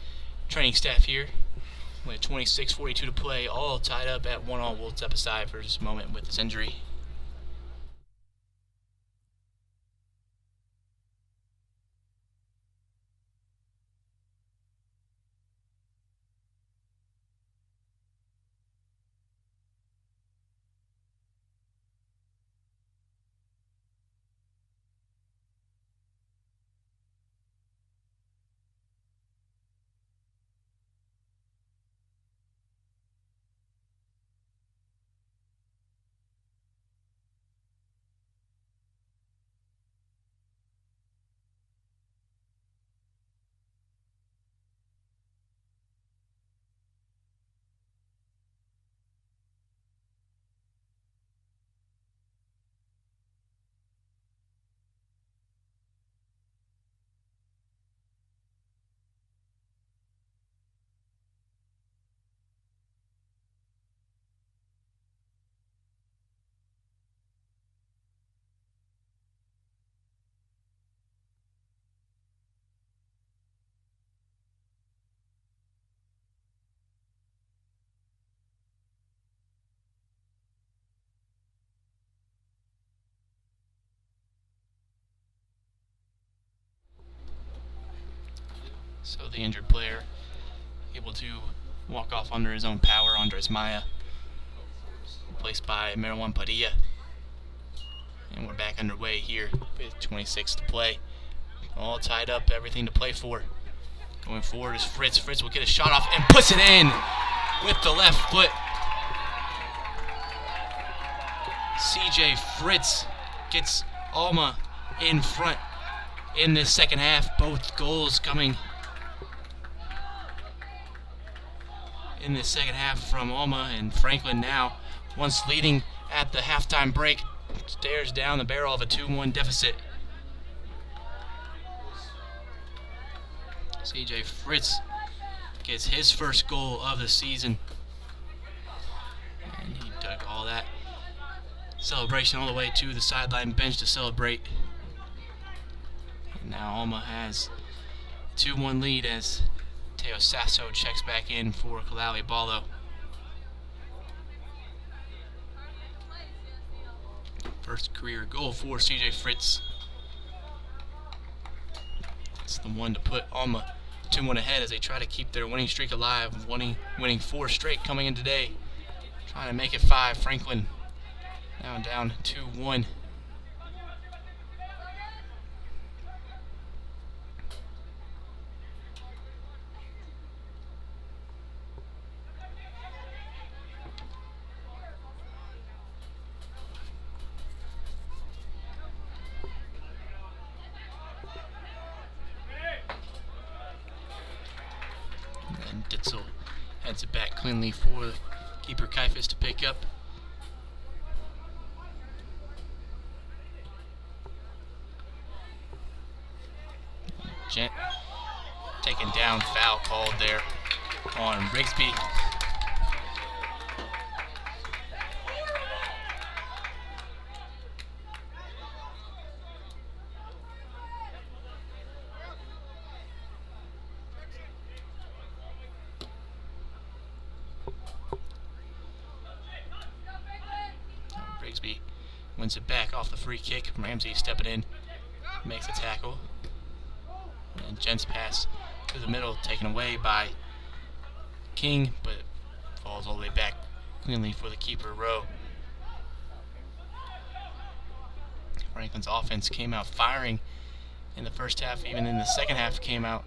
training staff here. With 26:42 to play, all tied up at 1-1. We'll step aside for just a moment with this injury. So the injured player able to walk off under his own power. Andres Maya replaced by Marwan Padilla. And we're back underway here with 26 to play. All tied up, everything to play for. Going forward is Fritz. Fritz will get a shot off and puts it in with the left foot. CJ Fritz gets Alma in front in this second half. Both goals coming in the second half from Alma, and Franklin now, once leading at the halftime break, stares down the barrel of a 2-1 deficit. CJ Fritz gets his first goal of the season, and he took all that celebration all the way to the sideline bench to celebrate. And now Alma has a 2-1 lead as Teo Sasso checks back in for Kalali Ballo. First career goal for CJ Fritz. It's the one to put Alma 2-1 ahead as they try to keep their winning streak alive, winning 4 straight coming in today. Trying to make it 5. Franklin now down 2-1. Ditzel heads it back cleanly for keeper Kaifas to pick up. Gent taken down, foul called there on Rigsby. Rigsby wins it back off the free kick. Ramsey stepping in, makes a tackle. And Gent's pass to the middle, taken away by King, but falls all the way back cleanly for the keeper, Rowe. Franklin's offense came out firing in the first half, even in the second half came out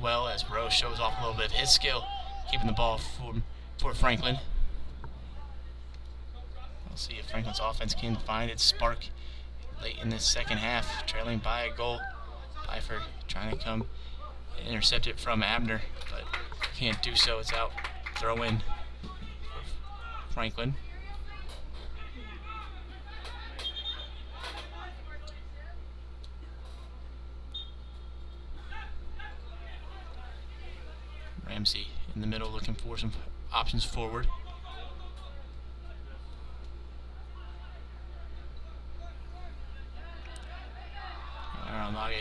well as Rowe shows off a little bit of his skill, keeping the ball for Franklin. We'll see if Franklin's offense can find its spark late in this second half, trailing by a goal. Pfeiffer trying to come intercept it from Abner, but can't do so. It's out. Throw in for Franklin. Ramsey in the middle looking for some options forward.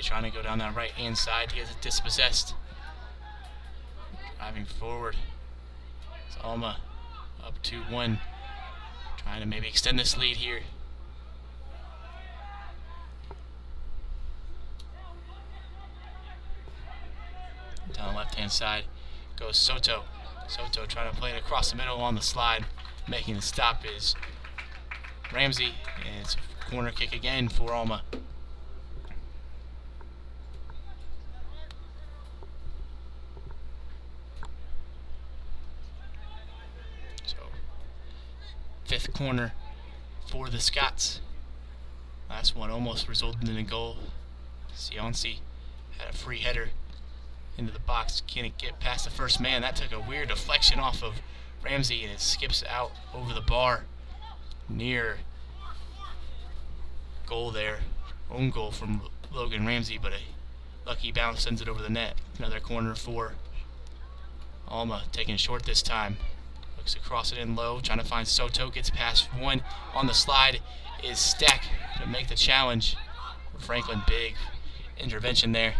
Ramsey trying to go down that right hand side. He has it dispossessed. Driving forward. It's Alma up 2-1. Trying to maybe extend this lead here. Down the left hand side goes Soto. Soto trying to play it across the middle on the slide. Making the stop is Ramsey. And it's a corner kick again for Alma. So, 5th corner for the Scots. Last one almost resulted in a goal. Sionci had a free header into the box. Can't get past the first man. That took a weird deflection off of Ramsey, and it skips out over the bar near goal there. Own goal from Logan Ramsey, but a lucky bounce sends it over the net. Another corner for Alma, taking short this time. Looks across it in low, trying to find Soto. Gets past one on the slide. Is Stack to make the challenge. Franklin, big intervention there.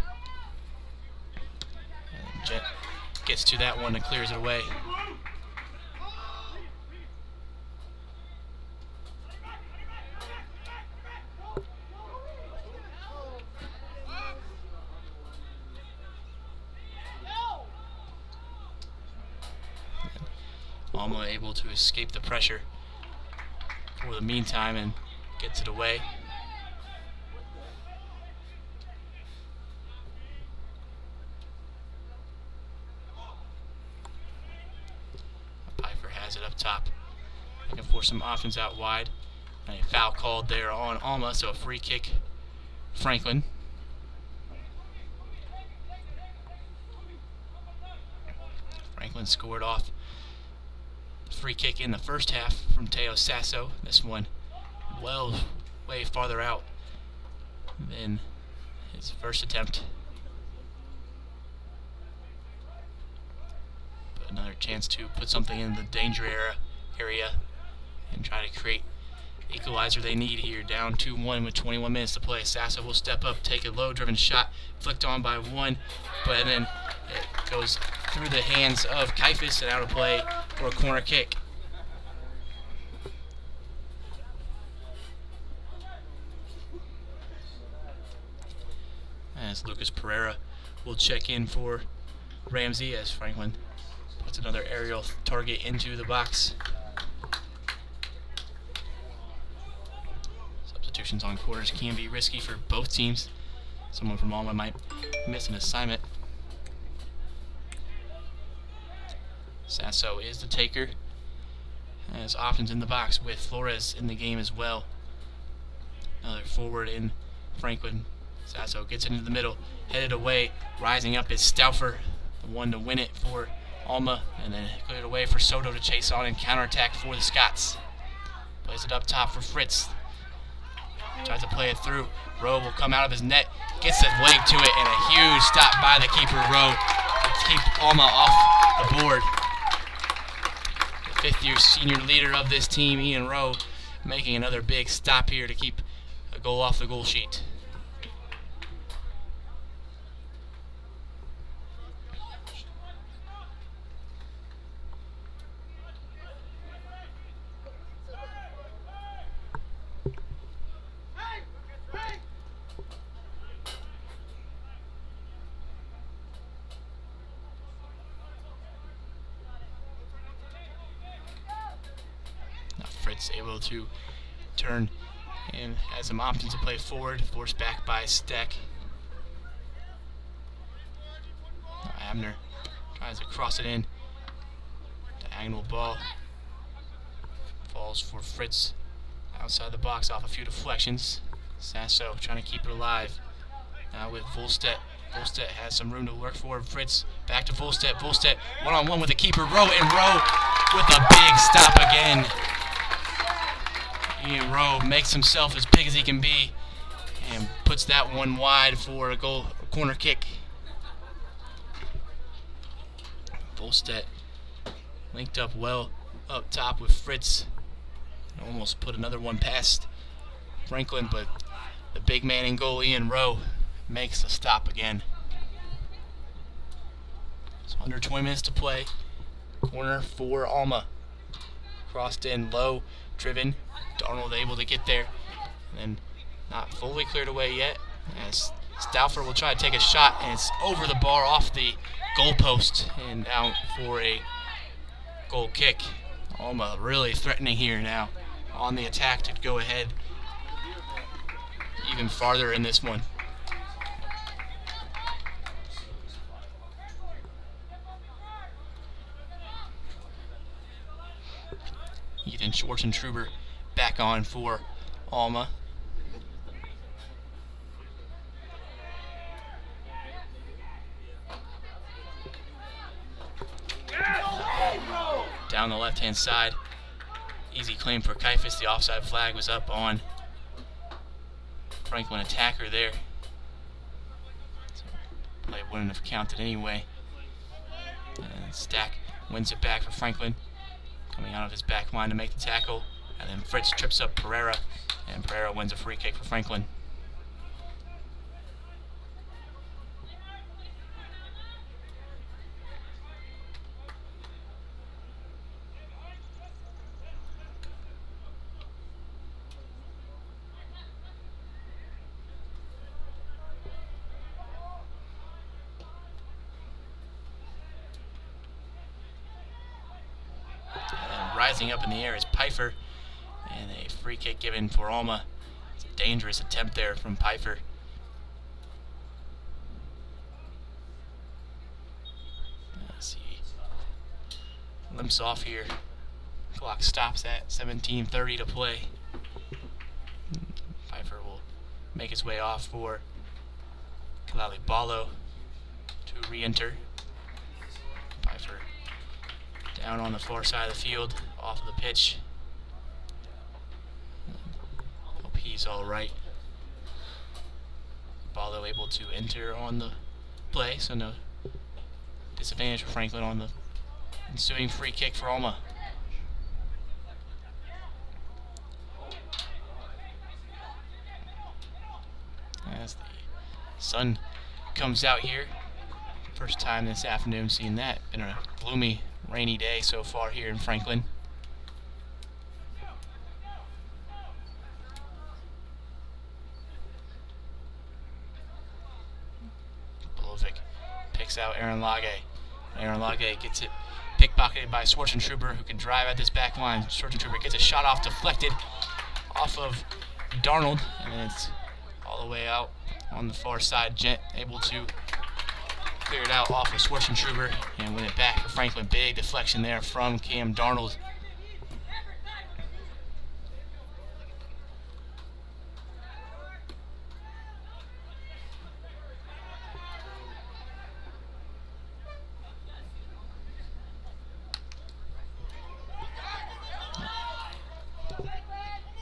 And Jet gets to that one and clears it away. Alma able to escape the pressure for the meantime and gets it away. Piper has it up top, looking for some options out wide. And a foul called there on Alma, so a free kick, Franklin. Franklin scored off free kick in the first half from Teo Sasso. This one way farther out than his first attempt. But another chance to put something in the danger area and try to create the equalizer they need here. Down 2-1 with 21 minutes to play. Sasso will step up, take a low-driven shot, flicked on by one, but then it goes through the hands of Kaifas and out of play for a corner kick. As Lucas Pereira will check in for Ramsey as Franklin puts another aerial target into the box. Substitutions on corners can be risky for both teams. Someone from Alma might miss an assignment. Sasso is the taker. Has options in the box with Flores in the game as well. Another forward in Franklin. Sasso gets into the middle, headed away. Rising up is Stauffer, the one to win it for Alma, and then cleared away for Soto to chase on and counterattack for the Scots. Plays it up top for Fritz. Tries to play it through. Rowe will come out of his net, gets his leg to it, and a huge stop by the keeper, Rowe, to keep Alma off the board. The 5th-year senior leader of this team, Ian Rowe, making another big stop here to keep a goal off the goal sheet. Fritz able to turn and has some options to play forward, forced back by Steck. Abner tries to cross it in. Diagonal ball falls for Fritz outside the box off a few deflections. Sasso trying to keep it alive. Now with Volstedt. Volstedt has some room to work for. Fritz back to Volstedt. Volstedt one-on-one with the keeper. Rowe, and Rowe with a big stop again. Ian Rowe makes himself as big as he can be and puts that one wide for a goal, a corner kick. Volstedt linked up well up top with Fritz. Almost put another one past Franklin, but the big man in goal, Ian Rowe, makes the stop again. So under 20 minutes to play. Corner for Alma. Crossed in low, driven. Darnold able to get there. And then not fully cleared away yet. As Stauffer will try to take a shot, and it's over the bar off the goalpost and out for a goal kick. Alma really threatening here now on the attack to go ahead even farther in this one. Ethan Schwartzentruber back on for Alma. Down the left-hand side. Easy claim for Kaifas. The offside flag was up on Franklin attacker there. So play wouldn't have counted anyway. And Stack wins it back for Franklin. Coming out of his back line to make the tackle. And then Fritz trips up Pereira. And Pereira wins a free kick for Franklin. Rising up in the air is Pfeiffer, and a free kick given for Alma. It's a dangerous attempt there from Pfeiffer. Let's see. Limps off here. Clock stops at 17:30 to play. Pfeiffer will make his way off for Kalali Ballo to re-enter. Pfeiffer down on the far side of the field, off of the pitch. Hope he's all right. Ballo able to enter on the play, so no disadvantage for Franklin on the ensuing free kick for Alma. As the sun comes out here, first time this afternoon seeing that. Been a gloomy, rainy day so far here in Franklin. Bolovic picks out Aaron Lage. Aaron Lage gets it pickpocketed by Schwartzentruber, who can drive at this back line. Schwartzentruber gets a shot off, deflected off of Darnold, and it's all the way out on the far side. Gent able to clear it out off of Schwartzentruber and win it back for Franklin. Big deflection there from Cam Darnold.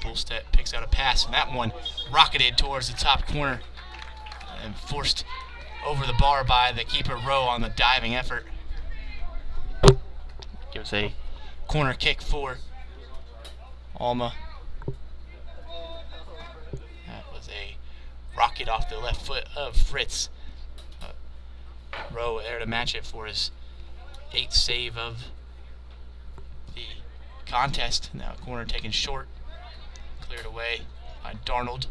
Bullstead picks out a pass, and that one rocketed towards the top corner and forced over the bar by the keeper Rowe on the diving effort. Gives a corner kick for Alma. That was a rocket off the left foot of Fritz. Rowe there to match it for his 8th save of the contest. Now corner taken short, cleared away by Darnold.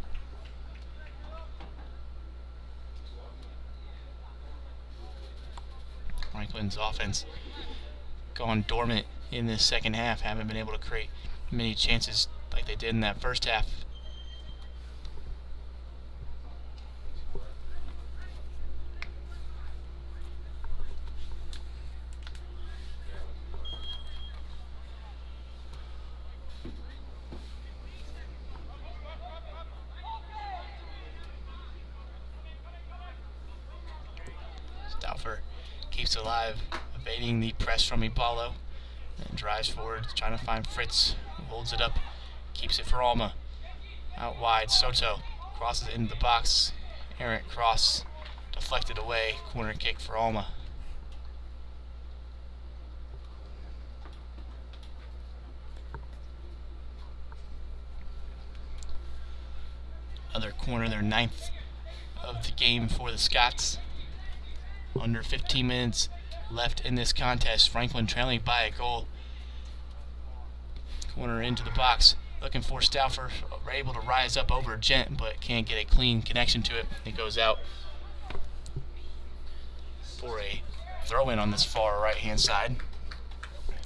Franklin's offense gone dormant in this second half. Haven't been able to create many chances like they did in that first half. Stauffer keeps alive, evading the press from Ibalo, and drives forward, trying to find Fritz, who holds it up, keeps it for Alma. Out wide, Soto crosses into the box, errant cross, deflected away, corner kick for Alma. Another corner, their 9th of the game for the Scots. Under 15 minutes left in this contest. Franklin trailing by a goal. Corner into the box, looking for Stauffer. Able to rise up over Gent, but can't get a clean connection to it. It goes out for a throw-in on this far right-hand side,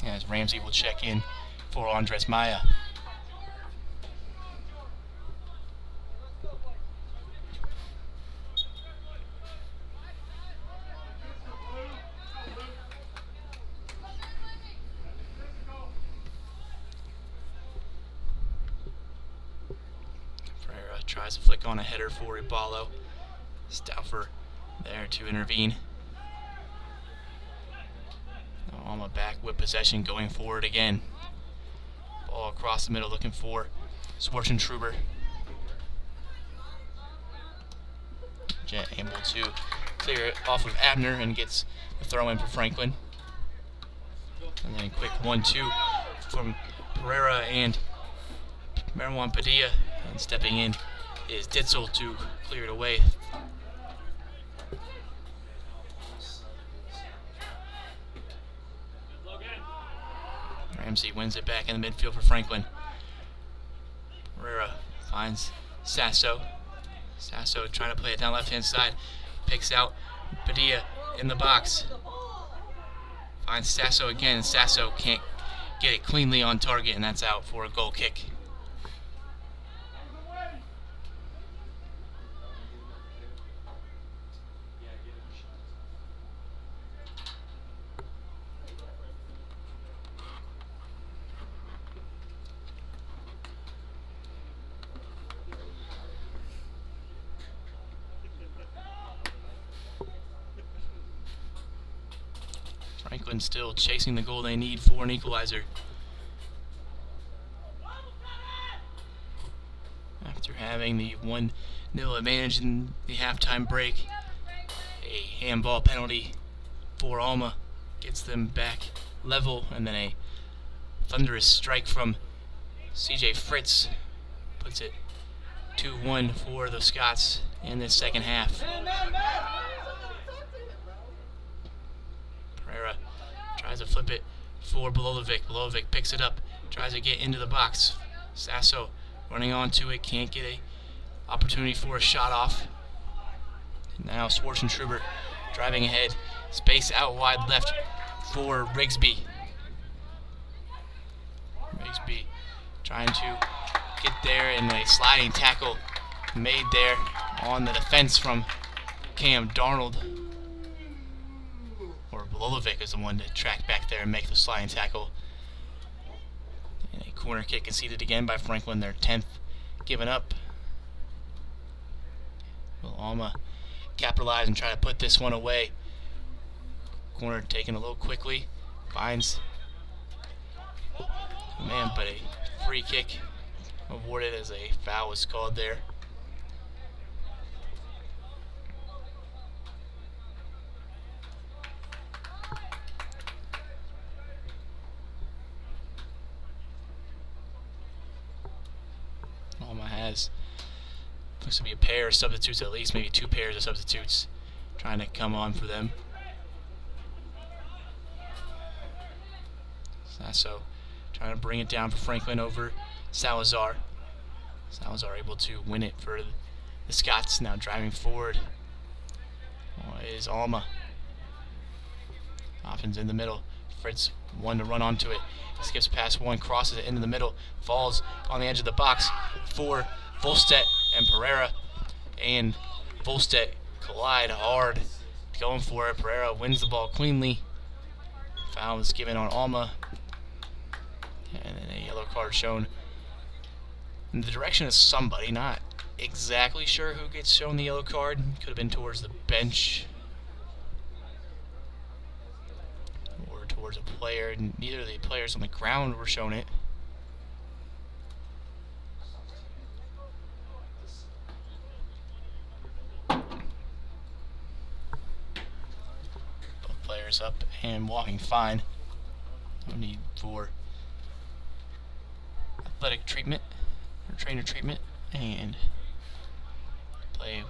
as Ramsey will check in for Andres Maya. Tries to flick on a header for Ibalo. Stauffer there to intervene. Alma back with possession, going forward again. Ball across the middle, looking for Schwarzentreuber. Jet able to clear it off of Abner and gets the throw in for Franklin. And then a quick 1-2 from Pereira and Marwan Padilla. And stepping in is Ditzel to clear it away. Ramsey wins it back in the midfield for Franklin. Pereira finds Sasso. Sasso trying to play it down left-hand side. Picks out Padilla in the box. Finds Sasso again. Sasso can't get it cleanly on target, and that's out for a goal kick. Franklin still chasing the goal they need for an equalizer. After having the 1-0 advantage in the halftime break, a handball penalty for Alma gets them back level, and then a thunderous strike from CJ Fritz puts it 2-1 for the Scots in this second half. Pereira tries to flip it for Belovic. Belovic picks it up, tries to get into the box. Sasso running onto it, can't get a opportunity for a shot off. Now Schwarzentreuber driving ahead, space out wide left for Rigsby. Rigsby trying to get there, and a sliding tackle made there on the defense from Cam Darnold. Or Belovic is the one to track back there and make the sliding tackle. And a corner kick conceded again by Franklin, their 10th given up. Will Alma capitalize and try to put this one away? Corner taken a little quickly. Finds a man, but a free kick awarded as a foul was called there. Alma has, looks to be a pair of substitutes, at least maybe 2 pairs of substitutes trying to come on for them. Sasso trying to bring it down for Franklin over Salazar. Salazar able to win it for the Scots. Now driving forward is Alma. Offen's in the middle. Fritz one to run onto it. Skips past one, crosses it into the middle, falls on the edge of the box for Volstedt and Pereira. And Volstedt collide hard, going for it. Pereira wins the ball cleanly. Foul is given on Alma, and then a yellow card shown in the direction of somebody. Not exactly sure who gets shown the yellow card. Could have been towards the bench or towards a player. Neither of the players on the ground were shown it. Both players up and walking fine. No need for athletic treatment or trainer treatment, and play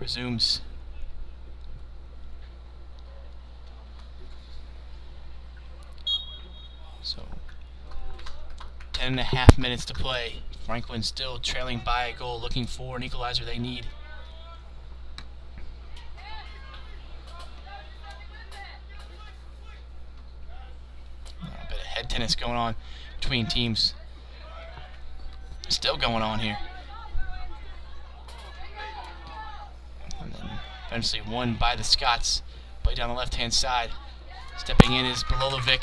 resumes. So 10.5 minutes to play. Franklin still trailing by a goal, looking for an equalizer they need. A bit of head tennis going on between teams. Still going on here. And then eventually won by the Scots. Play down the left-hand side. Stepping in is Bolovic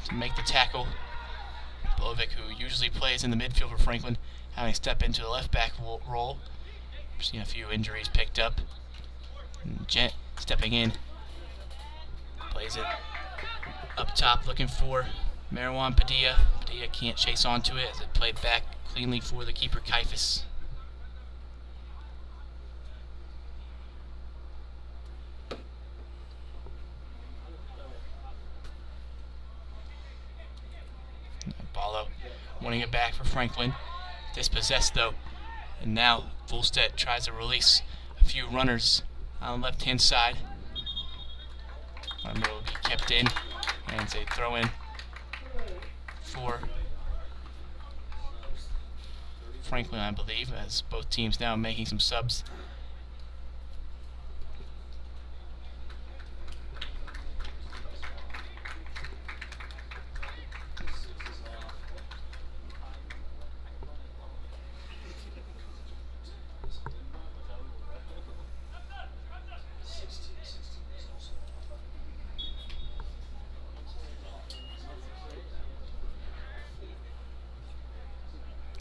to make the tackle. Bolovic, who usually plays in the midfield for Franklin, having to step into the left-back role. We've seen a few injuries picked up. And Gent stepping in. Plays it up top, looking for Marwan Padilla. Padilla can't chase onto it as it played back cleanly for the keeper, Kaifas. Ballo winning it back for Franklin. Dispossessed though. And now Volstead tries to release a few runners on the left-hand side. It will be kept in. And it's a throw in for Franklin, I believe, as both teams now making some subs.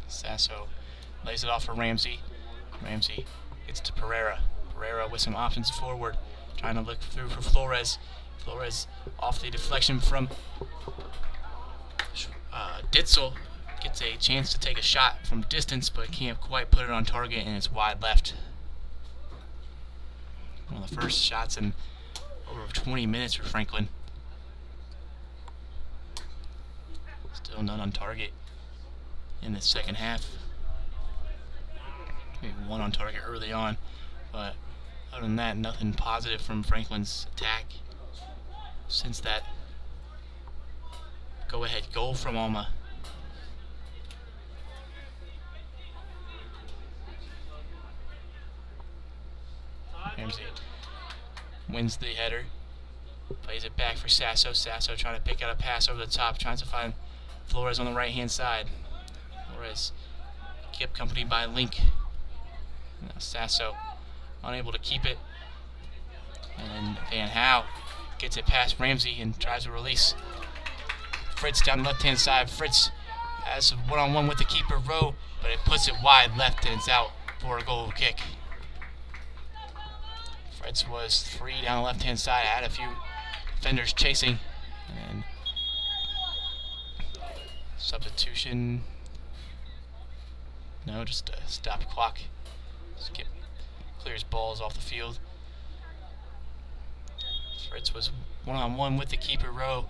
Sasso lays it off for Ramsey. Ramsey gets to Pereira. Pereira with some options forward, trying to look through for Flores. Flores off the deflection from Ditzel. Gets a chance to take a shot from distance, but can't quite put it on target, and it's wide left. One of the first shots in over 20 minutes for Franklin. Still none on target in the second half. Maybe one on target early on, but other than that, nothing positive from Franklin's attack since that go-ahead goal from Alma. Ramsey wins the header, plays it back for Sasso. Sasso trying to pick out a pass over the top, trying to find Flores on the right-hand side. Flores kept company by Link. Now Sasso unable to keep it. And Van Houw gets it past Ramsey and tries to release. Fritz down the left-hand side. Fritz has a one-on-one with the keeper, Rowe, but it puts it wide left and it's out for a goal kick. Fritz was free down the left-hand side. Had a few defenders chasing. And substitution. No, just a stop clock. Skip clears balls off the field. Fritz was one-on-one with the keeper, Rowe.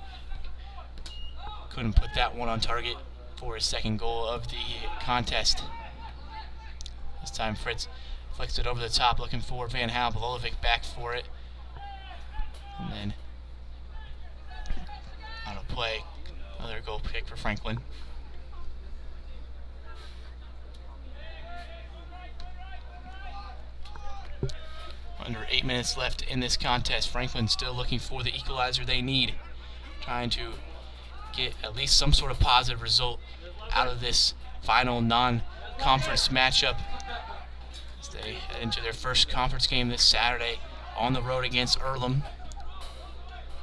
Couldn't put that one on target for his second goal of the contest. This time Fritz flicks it over the top, looking for Van Houw. Bolovic back for it. And then out of play, another goal kick for Franklin. Under 8 minutes left in this contest. Franklin still looking for the equalizer they need. Trying to get at least some sort of positive result out of this final non-conference matchup as they head into their first conference game this Saturday on the road against Earlham.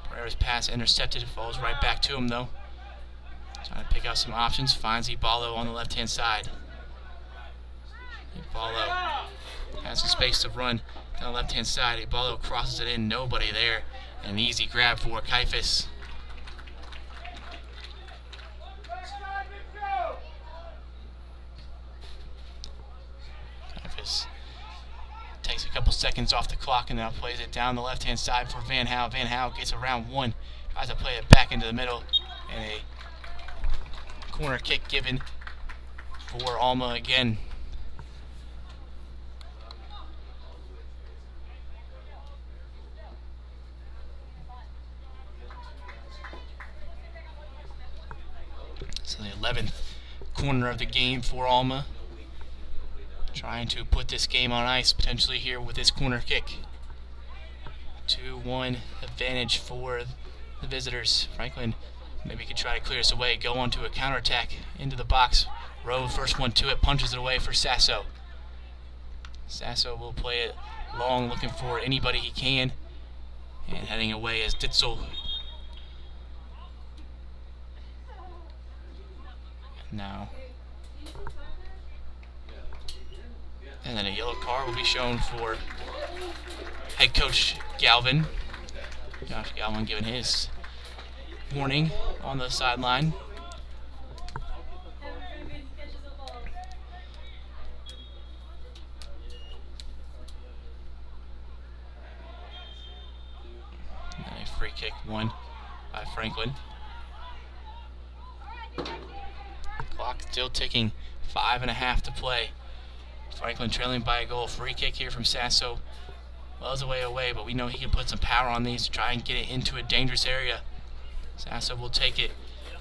Pereira's pass intercepted, falls right back to him though. Trying to pick out some options, finds Iballo on the left-hand side. Iballo has some space to run down the left-hand side. Iballo crosses it in, nobody there. An easy grab for Kaifas. Kaifas takes a couple seconds off the clock and now plays it down the left-hand side for Van Houw. Van Houw gets around one, tries to play it back into the middle, and a corner kick given for Alma again. the 11th corner of the game for Alma. Trying to put this game on ice potentially here with this corner kick. 2-1 advantage for the visitors. Franklin maybe could try to clear this away, go on to a counterattack into the box. Rowe, first one to it, punches it away for Sasso. Sasso will play it long, looking for anybody he can. And heading away is Ditzel. Now. And then a yellow card will be shown for head coach Galvin. Josh Galvin giving his warning on the sideline. And a free kick won by Franklin. Clock still ticking, 5.5 to play. Franklin trailing by a goal. Free kick here from Sasso. Well, it's away, but we know he can put some power on these to try and get it into a dangerous area. Sasso will take it,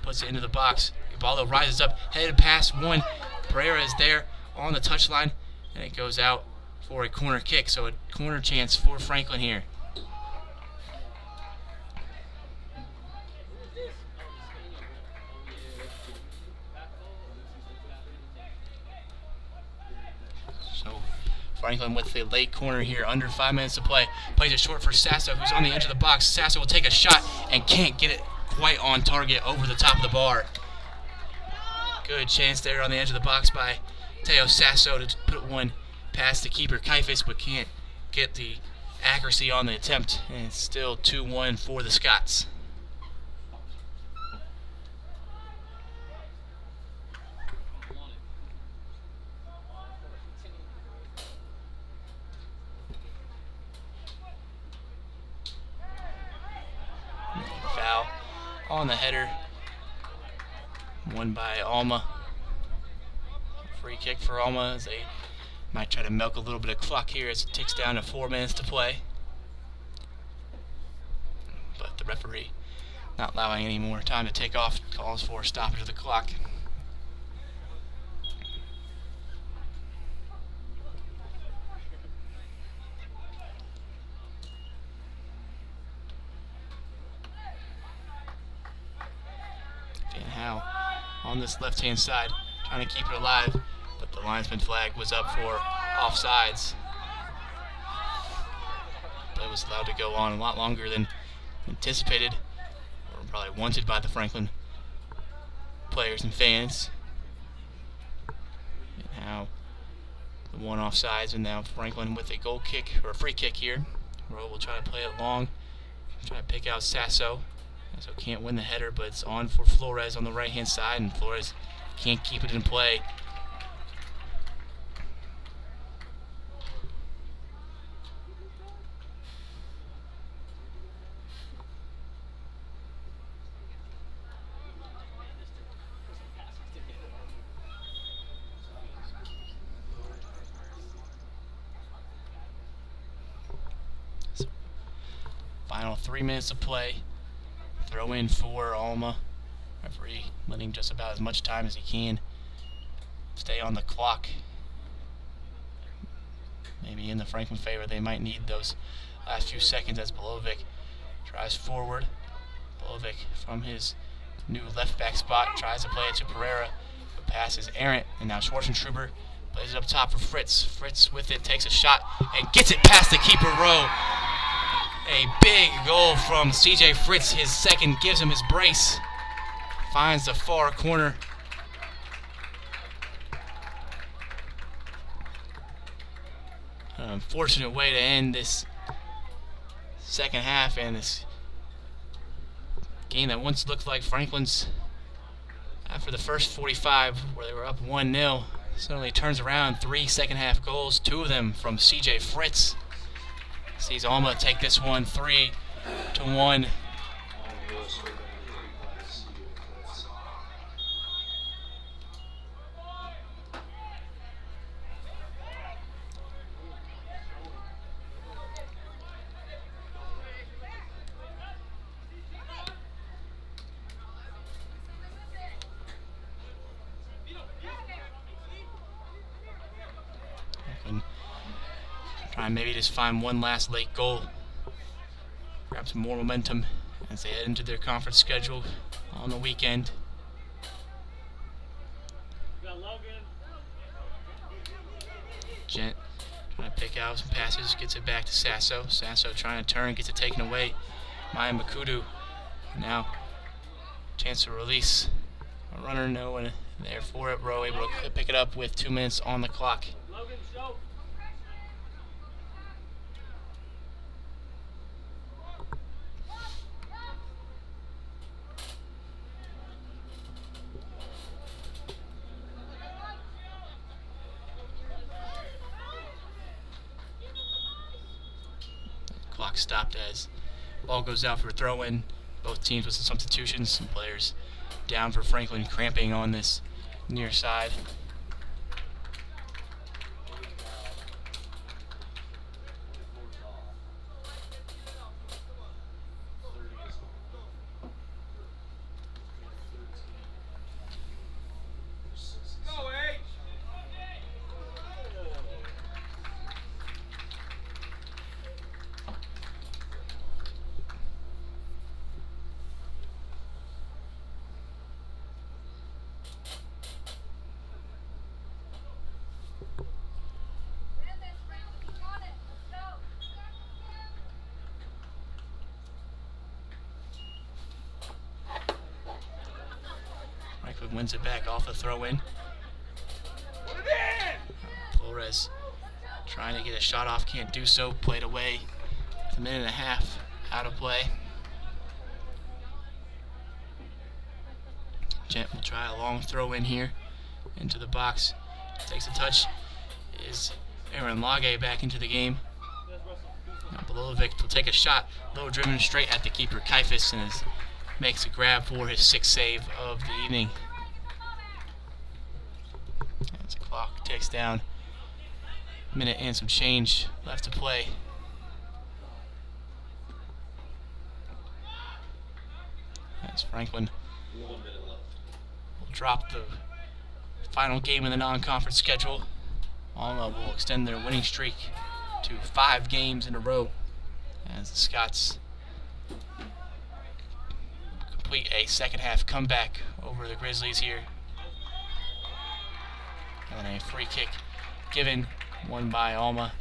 puts it into the box. Ibaldo rises up, headed past one. Pereira is there on the touchline, and it goes out for a corner kick. So a corner chance for Franklin here. Franklin with the late corner here, under 5 minutes to play. Plays it short for Sasso, who's on the edge of the box. Sasso will take a shot and can't get it quite on target over the top of the bar. Good chance there on the edge of the box by Teo Sasso to put one past the keeper, Kaifas, but can't get the accuracy on the attempt. And it's still 2-1 for the Scots. On the header, won by Alma. Free kick for Alma as they might try to milk a little bit of clock here as it ticks down to 4 minutes to play. But the referee not allowing any more time to take off, calls for a stoppage of the clock. On this left-hand side, trying to keep it alive, but the linesman flag was up for offsides. Play was allowed to go on a lot longer than anticipated, or probably wanted by the Franklin players and fans. And now the one offsides, and now Franklin with a goal kick, or a free kick here. Rowe will try to play it long, try to pick out Sasso. So can't win the header, but it's on for Flores on the right-hand side, and Flores can't keep it in play. So, final 3 minutes of play. Throw in for Alma. Referee letting just about as much time as he can stay on the clock. Maybe in the Franklin favor, they might need those last few seconds as Belovic tries forward. Belovic from his new left back spot tries to play it to Pereira. The pass is errant, and now Schwarzenstruber plays it up top for Fritz. Fritz with it takes a shot and gets it past the keeper Rowe. A big goal from CJ Fritz. His second gives him his brace. Finds the far corner. An unfortunate way to end this second half and this game that once looked like Franklin's after the first 45 where they were up 1-0. Suddenly turns around, 3 second half goals, 2 of them from CJ Fritz. Sees Alma take this one 3-1. Try and maybe just find one last late goal. Grab some more momentum as they head into their conference schedule on the weekend. Gent trying to pick out some passes, gets it back to Sasso. Sasso trying to turn, gets it taken away. Maya Makudu now chance to release. A runner, no one there for it. Rowe able to pick it up with 2 minutes on the clock. Clock stopped as ball goes out for a throw-in. Both teams with some substitutions, some players down for Franklin, cramping on this near side. Franklin wins it back off a throw-in. Flores trying to get a shot off, can't do so. Played away with a minute and a half out of play. Gent will try a long throw-in here into the box. Takes a touch. Is Aaron Lage back into the game? Now Belovic will take a shot, low driven straight at the keeper Kaifas, and makes a grab for his 6th save of the evening. As the clock ticks down, minute and some change left to play. As Franklin will drop the final game in the non-conference schedule. Alma will extend their winning streak to 5 games in a row as the Scots complete a second half comeback over the Grizzlies here. And a free kick given, won by Alma.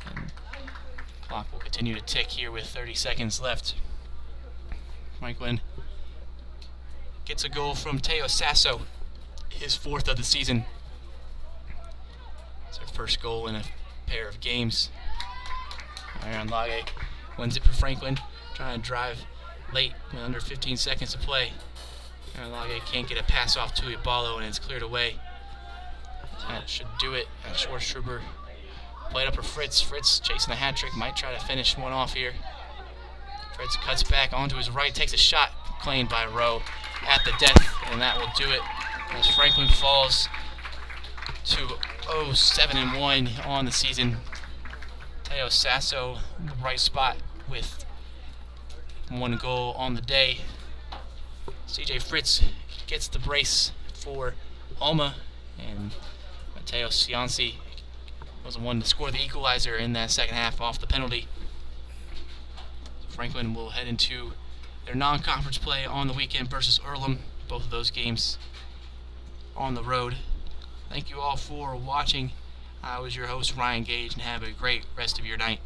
And the clock will continue to tick here with 30 seconds left. Franklin gets a goal from Teo Sasso, his 4th of the season. It's their first goal in a pair of games. Aaron Lage wins it for Franklin, trying to drive late with under 15 seconds to play. Aaron Lage can't get a pass off to Ibalo, and it's cleared away. That should do it. Schwartztruber played up for Fritz. Fritz chasing a hat trick, might try to finish one off here. Fritz cuts back onto his right, takes a shot, claimed by Rowe at the death, and that will do it as Franklin falls to 0-7-1 on the season. Teo Sasso in the right spot with 1 goal on the day. CJ Fritz gets the brace for Alma, and Mateo Cianci was the one to score the equalizer in that second half off the penalty. Franklin will head into their non-conference play on the weekend versus Earlham. Both of those games on the road. Thank you all for watching. I was your host, Ryan Gage, and have a great rest of your night.